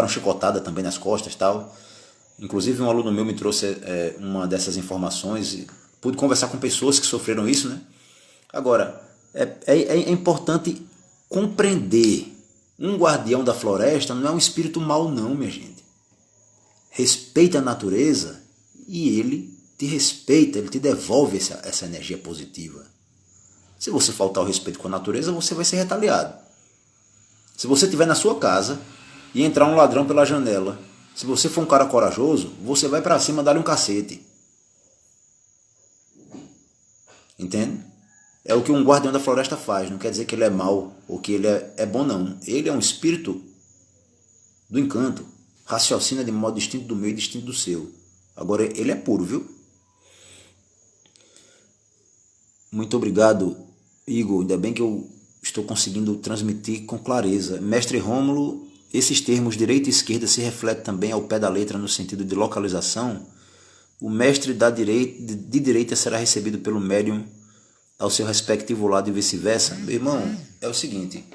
Speaker 1: chicotada também nas costas, tal. Inclusive um aluno meu me trouxe uma dessas informações e pude conversar com pessoas que sofreram isso, né? Agora, é importante compreender, um guardião da floresta não é um espírito mau não, minha gente. Respeita a natureza e ele te respeita, ele te devolve essa energia positiva. Se você faltar o respeito com a natureza, você vai ser retaliado. Se você estiver na sua casa e entrar um ladrão pela janela, se você for um cara corajoso, você vai para cima dar-lhe um cacete. Entende? É o que um guardião da floresta faz, não quer dizer que ele é mau ou que ele é bom não. Ele é um espírito do encanto, raciocina de modo distinto do meu e distinto do seu. Agora ele é puro, viu? Muito obrigado, Igor, ainda bem que eu estou conseguindo transmitir com clareza. Mestre Rômulo, esses termos direita e esquerda se refletem também ao pé da letra no sentido de localização? O mestre de direita será recebido pelo médium ao seu respectivo lado e vice-versa? Meu irmão, é o seguinte,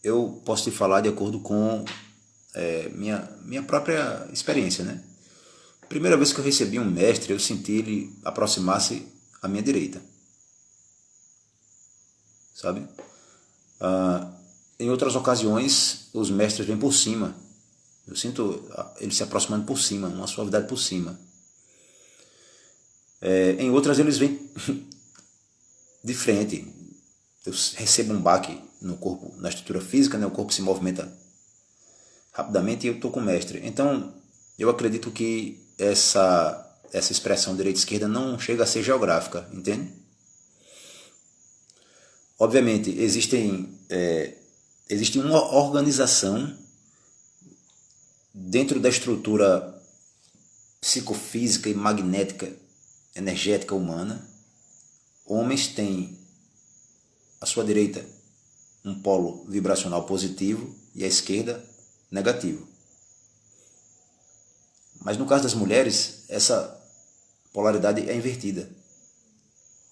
Speaker 1: eu posso te falar de acordo com minha própria experiência, né? Primeira vez que eu recebi um mestre, eu senti ele aproximar-se à minha direita. sabe? Em outras ocasiões, os mestres vêm por cima. Eu sinto eles se aproximando por cima, uma suavidade por cima. Em outras, eles vêm de frente. Eu recebo um baque no corpo, na estrutura física, né? O corpo se movimenta rapidamente e eu estou com o mestre. Então, eu acredito que essa expressão direita e esquerda não chega a ser geográfica, entende? Obviamente, existe uma organização dentro da estrutura psicofísica e magnética, energética humana. Homens têm à sua direita um polo vibracional positivo e à esquerda negativo. Mas no caso das mulheres, essa polaridade é invertida.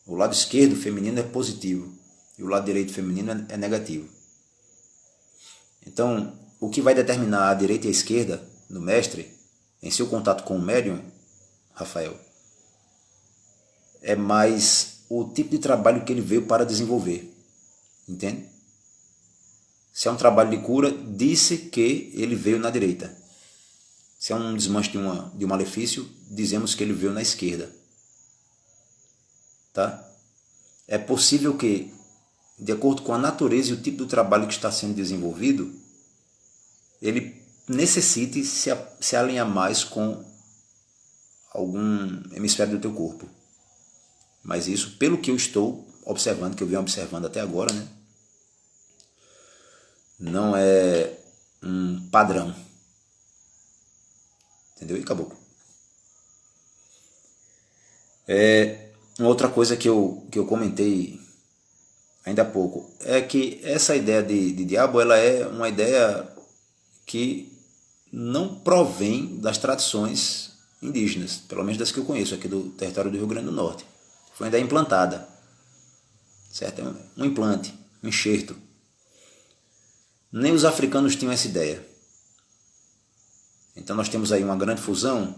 Speaker 1: O lado esquerdo feminino é positivo e o lado direito feminino é negativo. Então, o que vai determinar a direita e a esquerda no mestre, em seu contato com o médium, Rafael, é mais o tipo de trabalho que ele veio para desenvolver. Entende? Se é um trabalho de cura, disse que ele veio na direita. Se é um desmanche de um malefício, dizemos que ele veio na esquerda. Tá? É possível que, de acordo com a natureza e o tipo do trabalho que está sendo desenvolvido, ele necessite se alinhar mais com algum hemisfério do teu corpo. Mas isso, pelo que eu estou observando, que eu venho observando até agora, né? Não é um padrão. Entendeu? E acabou. Uma outra coisa que eu comentei ainda há pouco é que essa ideia de diabo, ela é uma ideia que não provém das tradições indígenas, pelo menos das que eu conheço aqui do território do Rio Grande do Norte. Foi ainda implantada, certo? É um implante, um enxerto. Nem os africanos tinham essa ideia. Então nós temos aí uma grande fusão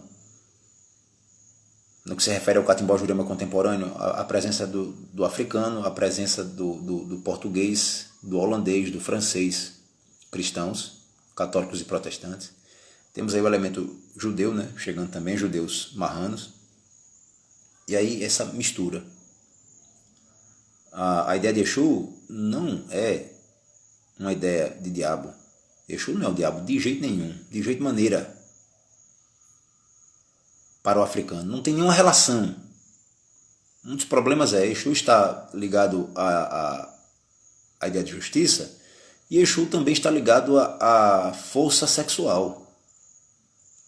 Speaker 1: no que se refere ao catimbó Jurema contemporâneo, a presença do africano, a presença do português, do holandês, do francês, cristãos, católicos e protestantes. Temos aí o elemento judeu, né? Chegando também, judeus marranos. E aí essa mistura. A ideia de Exu não é uma ideia de diabo. Exu não é o diabo de jeito nenhum, de jeito maneira. Para o africano, não tem nenhuma relação. Um dos problemas é Exu está ligado à ideia de justiça e Exu também está ligado à força sexual.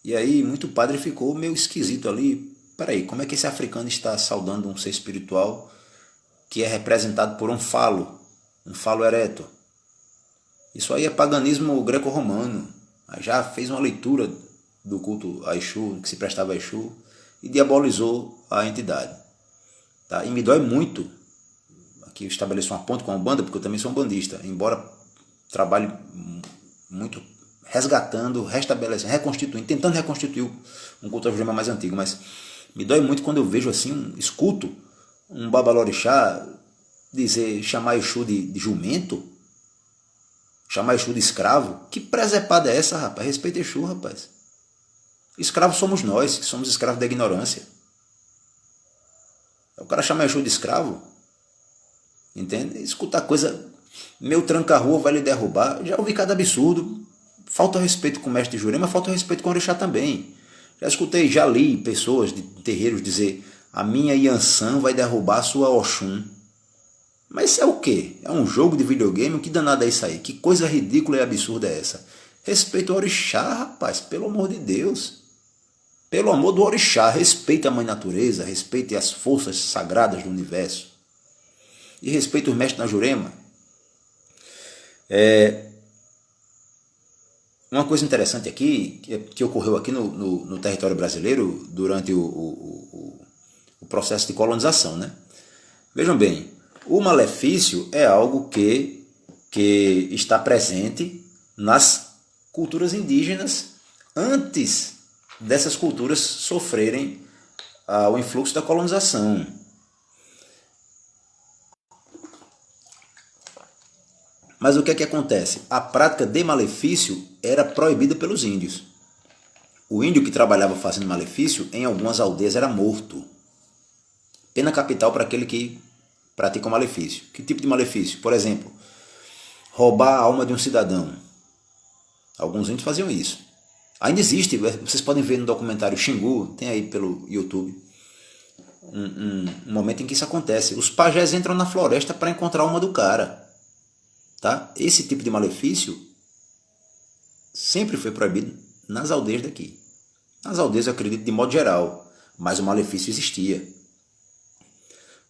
Speaker 1: E aí muito padre ficou meio esquisito ali. Peraí, como é que esse africano está saudando um ser espiritual que é representado por um falo ereto? Isso aí é paganismo greco-romano. Já fez uma leitura do culto a Exu, que se prestava a Exu, e diabolizou a entidade. Tá? E me dói muito, aqui eu estabeleço uma ponte com a Umbanda, porque eu também sou um bandista, embora trabalhe muito resgatando, restabelecendo, reconstituindo, tentando reconstituir um culto ao Jurema mais antigo, mas me dói muito quando eu vejo assim, escuto um babalorixá chamar Exu de jumento, chamar Exu de escravo. Que presepada é essa, rapaz? Respeita Exu, rapaz. Escravos somos nós, que somos escravos da ignorância. O cara chama Exu de escravo, entende? Escutar coisa, meu tranca-rua vai lhe derrubar. Já ouvi cada absurdo. Falta respeito com o mestre de Jurema, falta respeito com o orixá também. Já li pessoas de terreiros dizer: a minha Yansan vai derrubar a sua Oxum. Mas isso é o quê? É um jogo de videogame? O que danado é isso aí? Que coisa ridícula e absurda é essa? Respeita o orixá, rapaz, pelo amor de Deus. Pelo amor do orixá, respeite a mãe natureza, respeite as forças sagradas do universo. E respeite os mestres na Jurema. Uma coisa interessante aqui, que ocorreu aqui no território brasileiro durante o processo de colonização, né? Vejam bem, o malefício é algo que está presente nas culturas indígenas antes dessas culturas sofrerem o influxo da colonização. Mas o que é que acontece? A prática de malefício era proibida pelos índios. O índio que trabalhava fazendo malefício, em algumas aldeias era morto. Pena capital para aquele que pratica o malefício. Que tipo de malefício? Por exemplo, roubar a alma de um cidadão. Alguns índios faziam isso. Ainda existe, vocês podem ver no documentário Xingu, tem aí pelo YouTube, um momento em que isso acontece. Os pajés entram na floresta para encontrar a alma do cara. Tá? Esse tipo de malefício sempre foi proibido nas aldeias daqui. Nas aldeias eu acredito de modo geral, mas o malefício existia.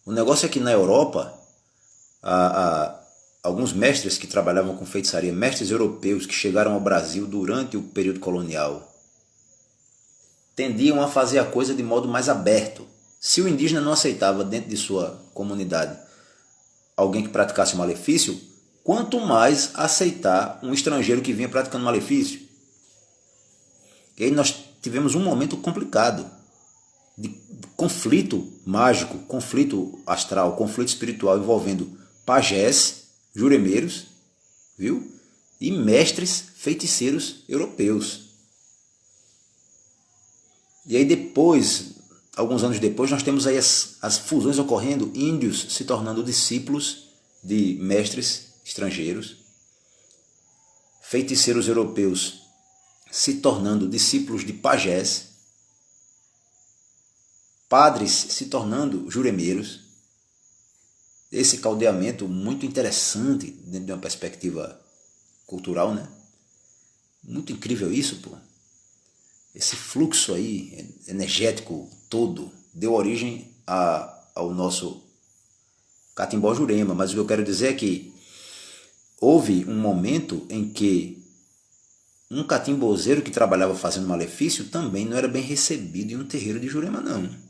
Speaker 1: O negócio é que na Europa, alguns mestres que trabalhavam com feitiçaria, mestres europeus que chegaram ao Brasil durante o período colonial, tendiam a fazer a coisa de modo mais aberto. Se o indígena não aceitava dentro de sua comunidade alguém que praticasse o malefício, quanto mais aceitar um estrangeiro que vinha praticando malefício. E aí nós tivemos um momento complicado de conflito mágico, conflito astral, conflito espiritual envolvendo pajés, juremeiros, viu? E mestres feiticeiros europeus. E aí depois, alguns anos depois, nós temos aí as fusões ocorrendo, índios se tornando discípulos de mestres estrangeiros, feiticeiros europeus se tornando discípulos de pajés, padres se tornando juremeiros. Esse caldeamento muito interessante dentro de uma perspectiva cultural, né? Muito incrível isso, pô. Esse fluxo aí energético todo deu origem ao nosso catimbó Jurema, mas o que eu quero dizer é que houve um momento em que um catimbozeiro que trabalhava fazendo malefício também não era bem recebido em um terreiro de Jurema, não.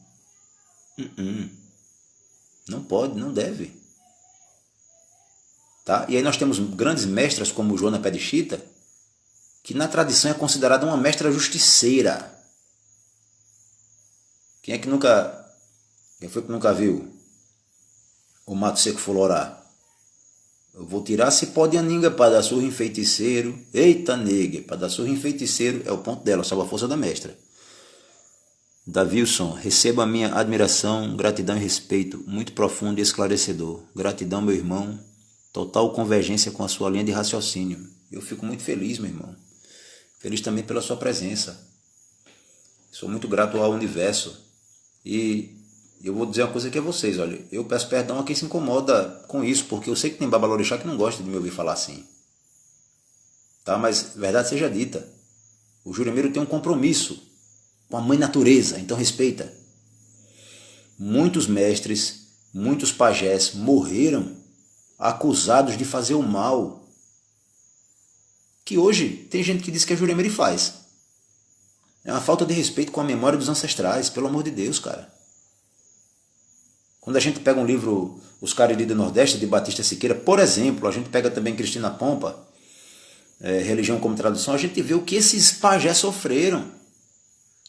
Speaker 1: Não pode, não deve. Tá? E aí nós temos grandes mestras como Joana Pé de Chita, que na tradição é considerada uma mestra justiceira. Quem foi que nunca viu o Mato Seco Fulorá? Eu vou tirar cipó de aninga para dar surra em feiticeiro. Eita, nega, para dar surra em feiticeiro é o ponto dela, salva a força da mestra. Davilson, receba a minha admiração, gratidão e respeito, muito profundo e esclarecedor. Gratidão, meu irmão, total convergência com a sua linha de raciocínio. Eu fico muito feliz, meu irmão. Feliz também pela sua presença. Sou muito grato ao universo. E eu vou dizer uma coisa aqui a vocês, olha, eu peço perdão a quem se incomoda com isso, porque eu sei que tem babalorixá que não gosta de me ouvir falar assim. Tá? Mas verdade seja dita, o juremeiro tem um compromisso com a mãe natureza, então respeita. Muitos mestres, muitos pajés morreram acusados de fazer o mal, que hoje tem gente que diz que é juremeiro e faz. É uma falta de respeito com a memória dos ancestrais, pelo amor de Deus, cara. Quando a gente pega um livro, Os Cariri do Nordeste, de Batista Siqueira, por exemplo, a gente pega também Cristina Pompa, Religião como Tradução, a gente vê o que esses pajés sofreram.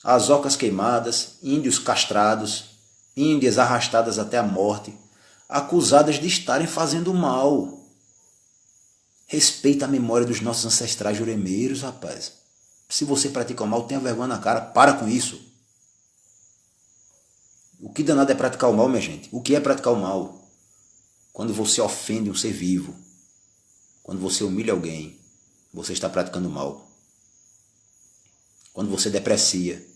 Speaker 1: As ocas queimadas, índios castrados, índias arrastadas até a morte, acusadas de estarem fazendo mal. Respeita a memória dos nossos ancestrais juremeiros, rapaz. Se você pratica o mal, tenha vergonha na cara, para com isso. O que danado é praticar o mal, minha gente? O que é praticar o mal? Quando você ofende um ser vivo, quando você humilha alguém, você está praticando o mal. Quando você deprecia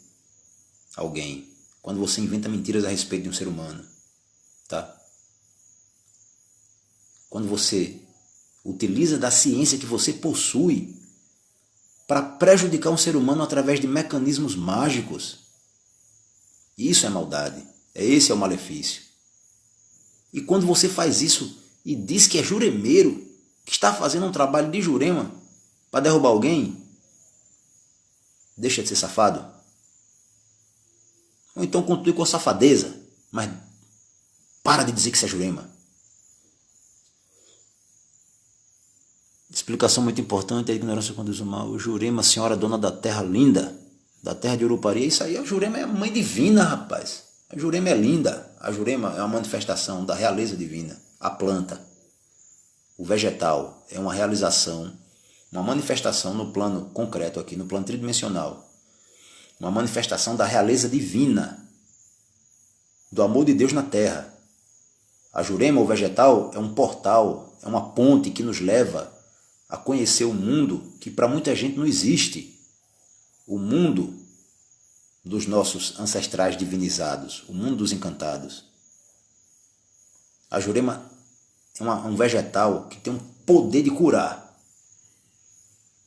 Speaker 1: alguém, quando você inventa mentiras a respeito de um ser humano, tá? Quando você utiliza da ciência que você possui para prejudicar um ser humano através de mecanismos mágicos, isso é maldade. Esse é o malefício. E quando você faz isso e diz que é juremeiro, que está fazendo um trabalho de jurema para derrubar alguém, deixa de ser safado. Ou então continue com a safadeza, mas para de dizer que você é jurema. Explicação muito importante, a ignorância conduz o mal. Jurema, senhora dona da terra linda, da terra de Urupari, isso aí, a Jurema é a mãe divina, rapaz. A Jurema é linda. A Jurema é uma manifestação da realeza divina, a planta. o vegetal é uma realização, uma manifestação no plano concreto aqui, no plano tridimensional, uma manifestação da realeza divina, do amor de Deus na terra. A Jurema, o vegetal, é um portal, é uma ponte que nos leva a conhecer o mundo que para muita gente não existe. O mundo dos nossos ancestrais divinizados, o mundo dos encantados. A Jurema é um vegetal que tem um poder de curar.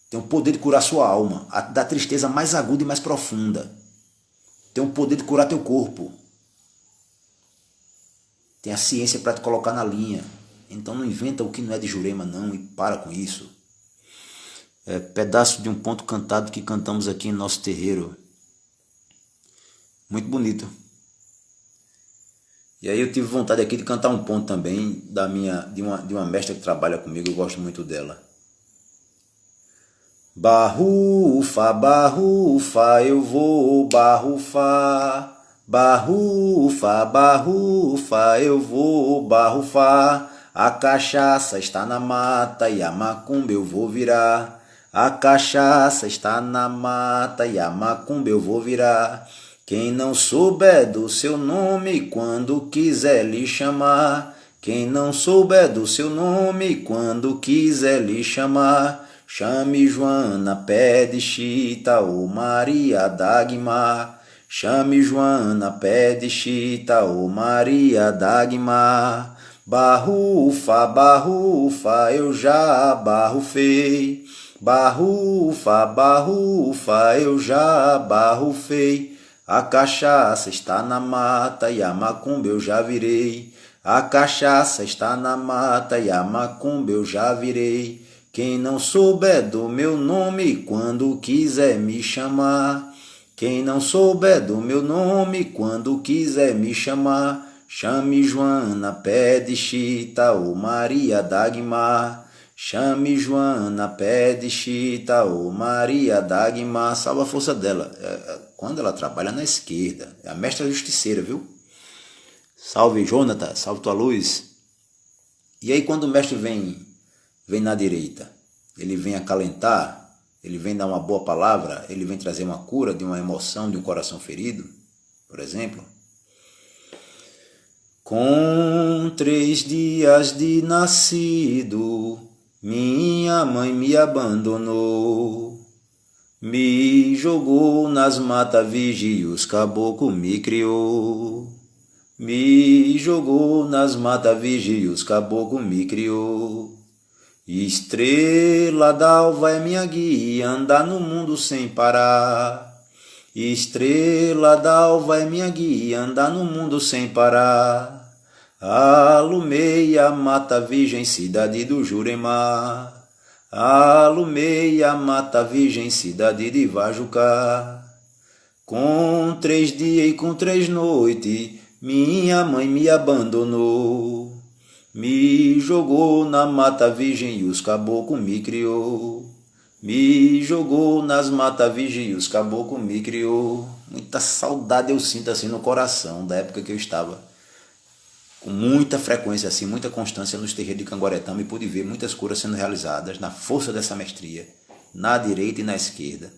Speaker 1: Tem um poder de curar sua alma, da tristeza mais aguda e mais profunda. Tem um poder de curar teu corpo. Tem a ciência para te colocar na linha. Então não inventa o que não é de Jurema não e para com isso. É pedaço de um ponto cantado que cantamos aqui em nosso terreiro. Muito bonito. E aí eu tive vontade aqui de cantar um ponto também de uma mestra que trabalha comigo, eu gosto muito dela. Barrufa, barrufa, eu vou barrufar. Barrufa, barrufa, eu vou barrufar. A cachaça está na mata e a macumba eu vou virar. A cachaça está na mata e a macumba eu vou virar. Quem não souber do seu nome, quando quiser lhe chamar. Quem não souber do seu nome, quando quiser lhe chamar. Chame Joana, pé de Chita, ou Maria Dagmar. Chame Joana, pé de Chita, ou Maria Dagmar. Barrufa, barrufa, eu já barrufei. Barrufa, barrufa, eu já barrufei. A cachaça está na mata e a macumba eu já virei. A cachaça está na mata e a macumba eu já virei. Quem não souber do meu nome, quando quiser me chamar. Quem não souber do meu nome, quando quiser me chamar. Chame Joana, pé de Chita, ou Maria Dagmar. Chame Joana, pé de Chita, ou Maria Dagmar. Salva a força dela. Quando ela trabalha na esquerda. É a mestra justiceira, viu? Salve, Jonathan. Salve tua luz. E aí quando o mestre vem na direita, ele vem acalentar, ele vem dar uma boa palavra, ele vem trazer uma cura de uma emoção, de um coração ferido, por exemplo. Com 3 dias de nascido, minha mãe me abandonou. Me jogou nas matas virgens, os caboclos me criou. Me jogou nas matas virgens, os caboclos me criou. Estrela d'alva é minha guia, andar no mundo sem parar. Estrela d'alva é minha guia, andar no mundo sem parar. Alumei a mata virgem, cidade do Jurema. Alumei a mata virgem, cidade de Vajucá. Com 3 dias e com 3 noites, minha mãe me abandonou. Me jogou na mata virgem e os caboclos me criou. Me jogou nas matas virgem e os caboclos me criou. Muita saudade eu sinto assim no coração, da época que eu estava com muita frequência, assim, muita constância nos terreiros de Canguaretama, e pude ver muitas curas sendo realizadas na força dessa mestria, na direita e na esquerda.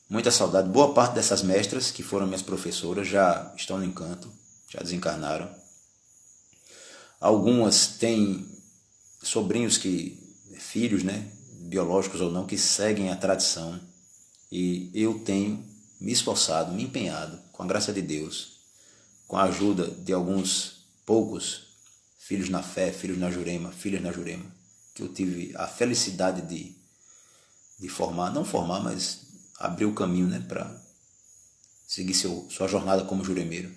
Speaker 1: Muita saudade. Boa parte dessas mestras, que foram minhas professoras, já estão no encanto, já desencarnaram. Algumas têm sobrinhos filhos, né, biológicos ou não, que seguem a tradição. E eu tenho me esforçado, me empenhado, com a graça de Deus, com a ajuda de alguns poucos filhos na fé, filhos na Jurema, filhas na Jurema, que eu tive a felicidade de formar, não formar, mas abrir o caminho, né, para seguir sua jornada como juremeiro.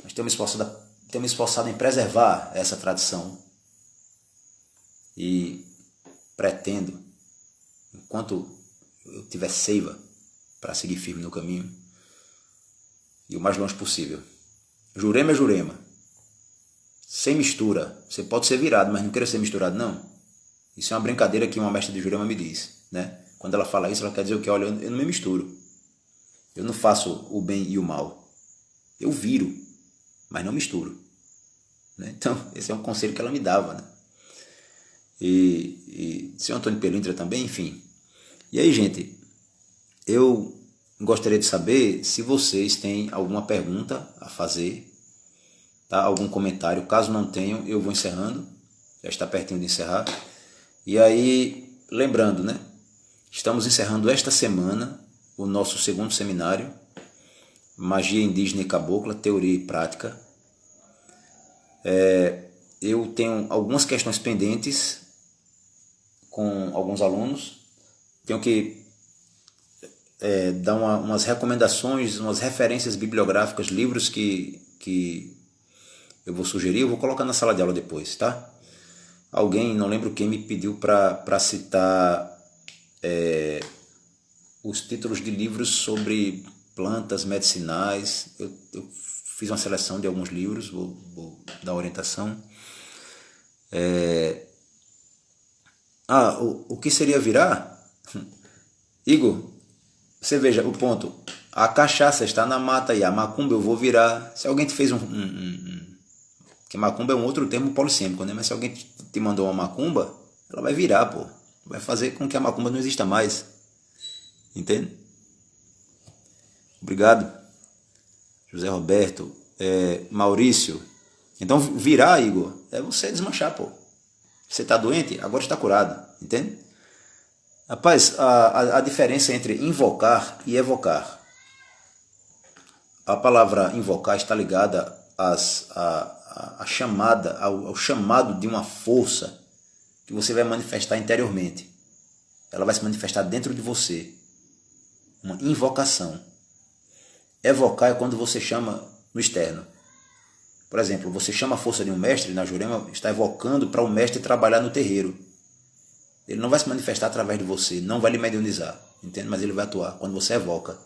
Speaker 1: Mas tenho me esforçado em preservar essa tradição e pretendo, enquanto eu tiver seiva para seguir firme no caminho, e o mais longe possível. Jurema é Jurema, sem mistura. Você pode ser virado, mas não queira ser misturado, não. Isso é uma brincadeira que uma mestra de Jurema me diz, né? Quando ela fala isso, ela quer dizer o que? Olha, eu não me misturo. Eu não faço o bem e o mal. Eu viro, mas não misturo. Né? Então, esse é um conselho que ela me dava, né? e seu Antônio Pelintra também, enfim. E aí, gente, eu gostaria de saber se vocês têm alguma pergunta a fazer, tá? Algum comentário. Caso não tenham, eu vou encerrando, já está pertinho de encerrar. E aí, lembrando, né? Estamos encerrando esta semana o nosso segundo seminário, Magia Indígena e Cabocla, Teoria e Prática. Eu tenho algumas questões pendentes com alguns alunos. Tenho que dar umas recomendações, umas referências bibliográficas, livros que eu vou sugerir. Eu vou colocar na sala de aula depois, tá? Alguém, não lembro quem, me pediu para citar os títulos de livros sobre plantas medicinais. Eu fiz uma seleção de alguns livros, vou dar orientação. O que seria virar? Igor, você veja o ponto. A cachaça está na mata e a macumba eu vou virar. Se alguém te fez que macumba é um outro termo polissêmico, né? Mas se alguém te mandou uma macumba, ela vai virar, pô. Vai fazer com que a macumba não exista mais. Entende? Obrigado. José Roberto. Maurício. Então virar, Igor, é você desmanchar, pô. Você está doente, agora está curado. Entende? Rapaz, a diferença entre invocar e evocar. A palavra invocar está ligada ao chamado de uma força que você vai manifestar interiormente. Ela vai se manifestar dentro de você. Uma invocação. Evocar é quando você chama no externo. Por exemplo, você chama a força de um mestre, na Jurema está evocando para o mestre trabalhar no terreiro. Ele não vai se manifestar através de você, não vai lhe mediunizar, entende? Mas ele vai atuar quando você evoca.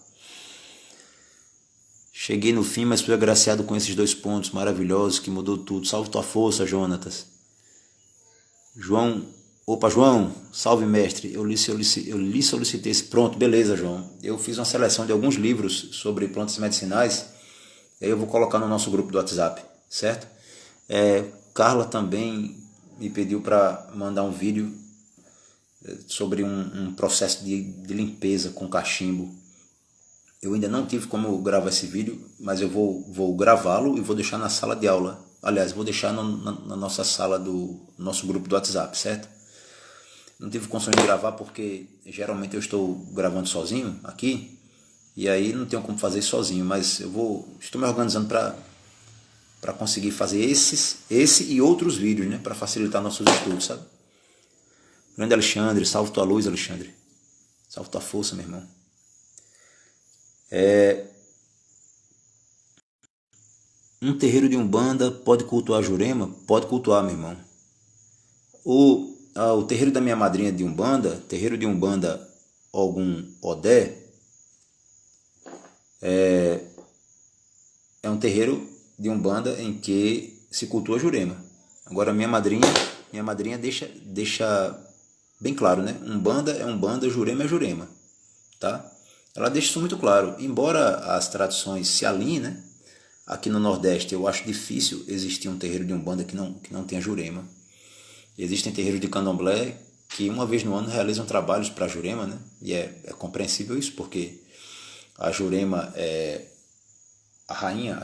Speaker 1: Cheguei no fim, mas fui agraciado com esses 2 pontos maravilhosos que mudou tudo. Salve tua força, Jonatas. João, salve mestre. Eu lhe solicitei esse. Pronto, beleza, João. Eu fiz uma seleção de alguns livros sobre plantas medicinais. E aí eu vou colocar no nosso grupo do WhatsApp, certo? Carla também me pediu para mandar um vídeo sobre um processo de limpeza com cachimbo. Eu ainda não tive como gravar esse vídeo, mas eu vou gravá-lo e vou deixar na sala de aula. Aliás, vou deixar na nossa sala do nosso grupo do WhatsApp, certo? Não tive condições de gravar porque geralmente eu estou gravando sozinho aqui, e aí não tenho como fazer sozinho, mas estou me organizando para conseguir fazer esse e outros vídeos, né, para facilitar nossos estudos, sabe? Grande Alexandre, salve tua luz, Alexandre. Salve tua força, meu irmão. Um terreiro de Umbanda pode cultuar Jurema? Pode cultuar, meu irmão. O terreiro da minha madrinha de Umbanda, terreiro de Umbanda Ogum Odé, é um terreiro de Umbanda em que se cultua Jurema. Agora minha madrinha deixa bem claro, né? Umbanda é Umbanda, Jurema é Jurema, tá? Ela deixa isso muito claro. Embora as tradições se alinhem, né? Aqui no Nordeste eu acho difícil existir um terreiro de Umbanda que não tenha Jurema. Existem terreiros de Candomblé que uma vez no ano realizam trabalhos para Jurema, né? E é compreensível isso, porque a Jurema é a rainha,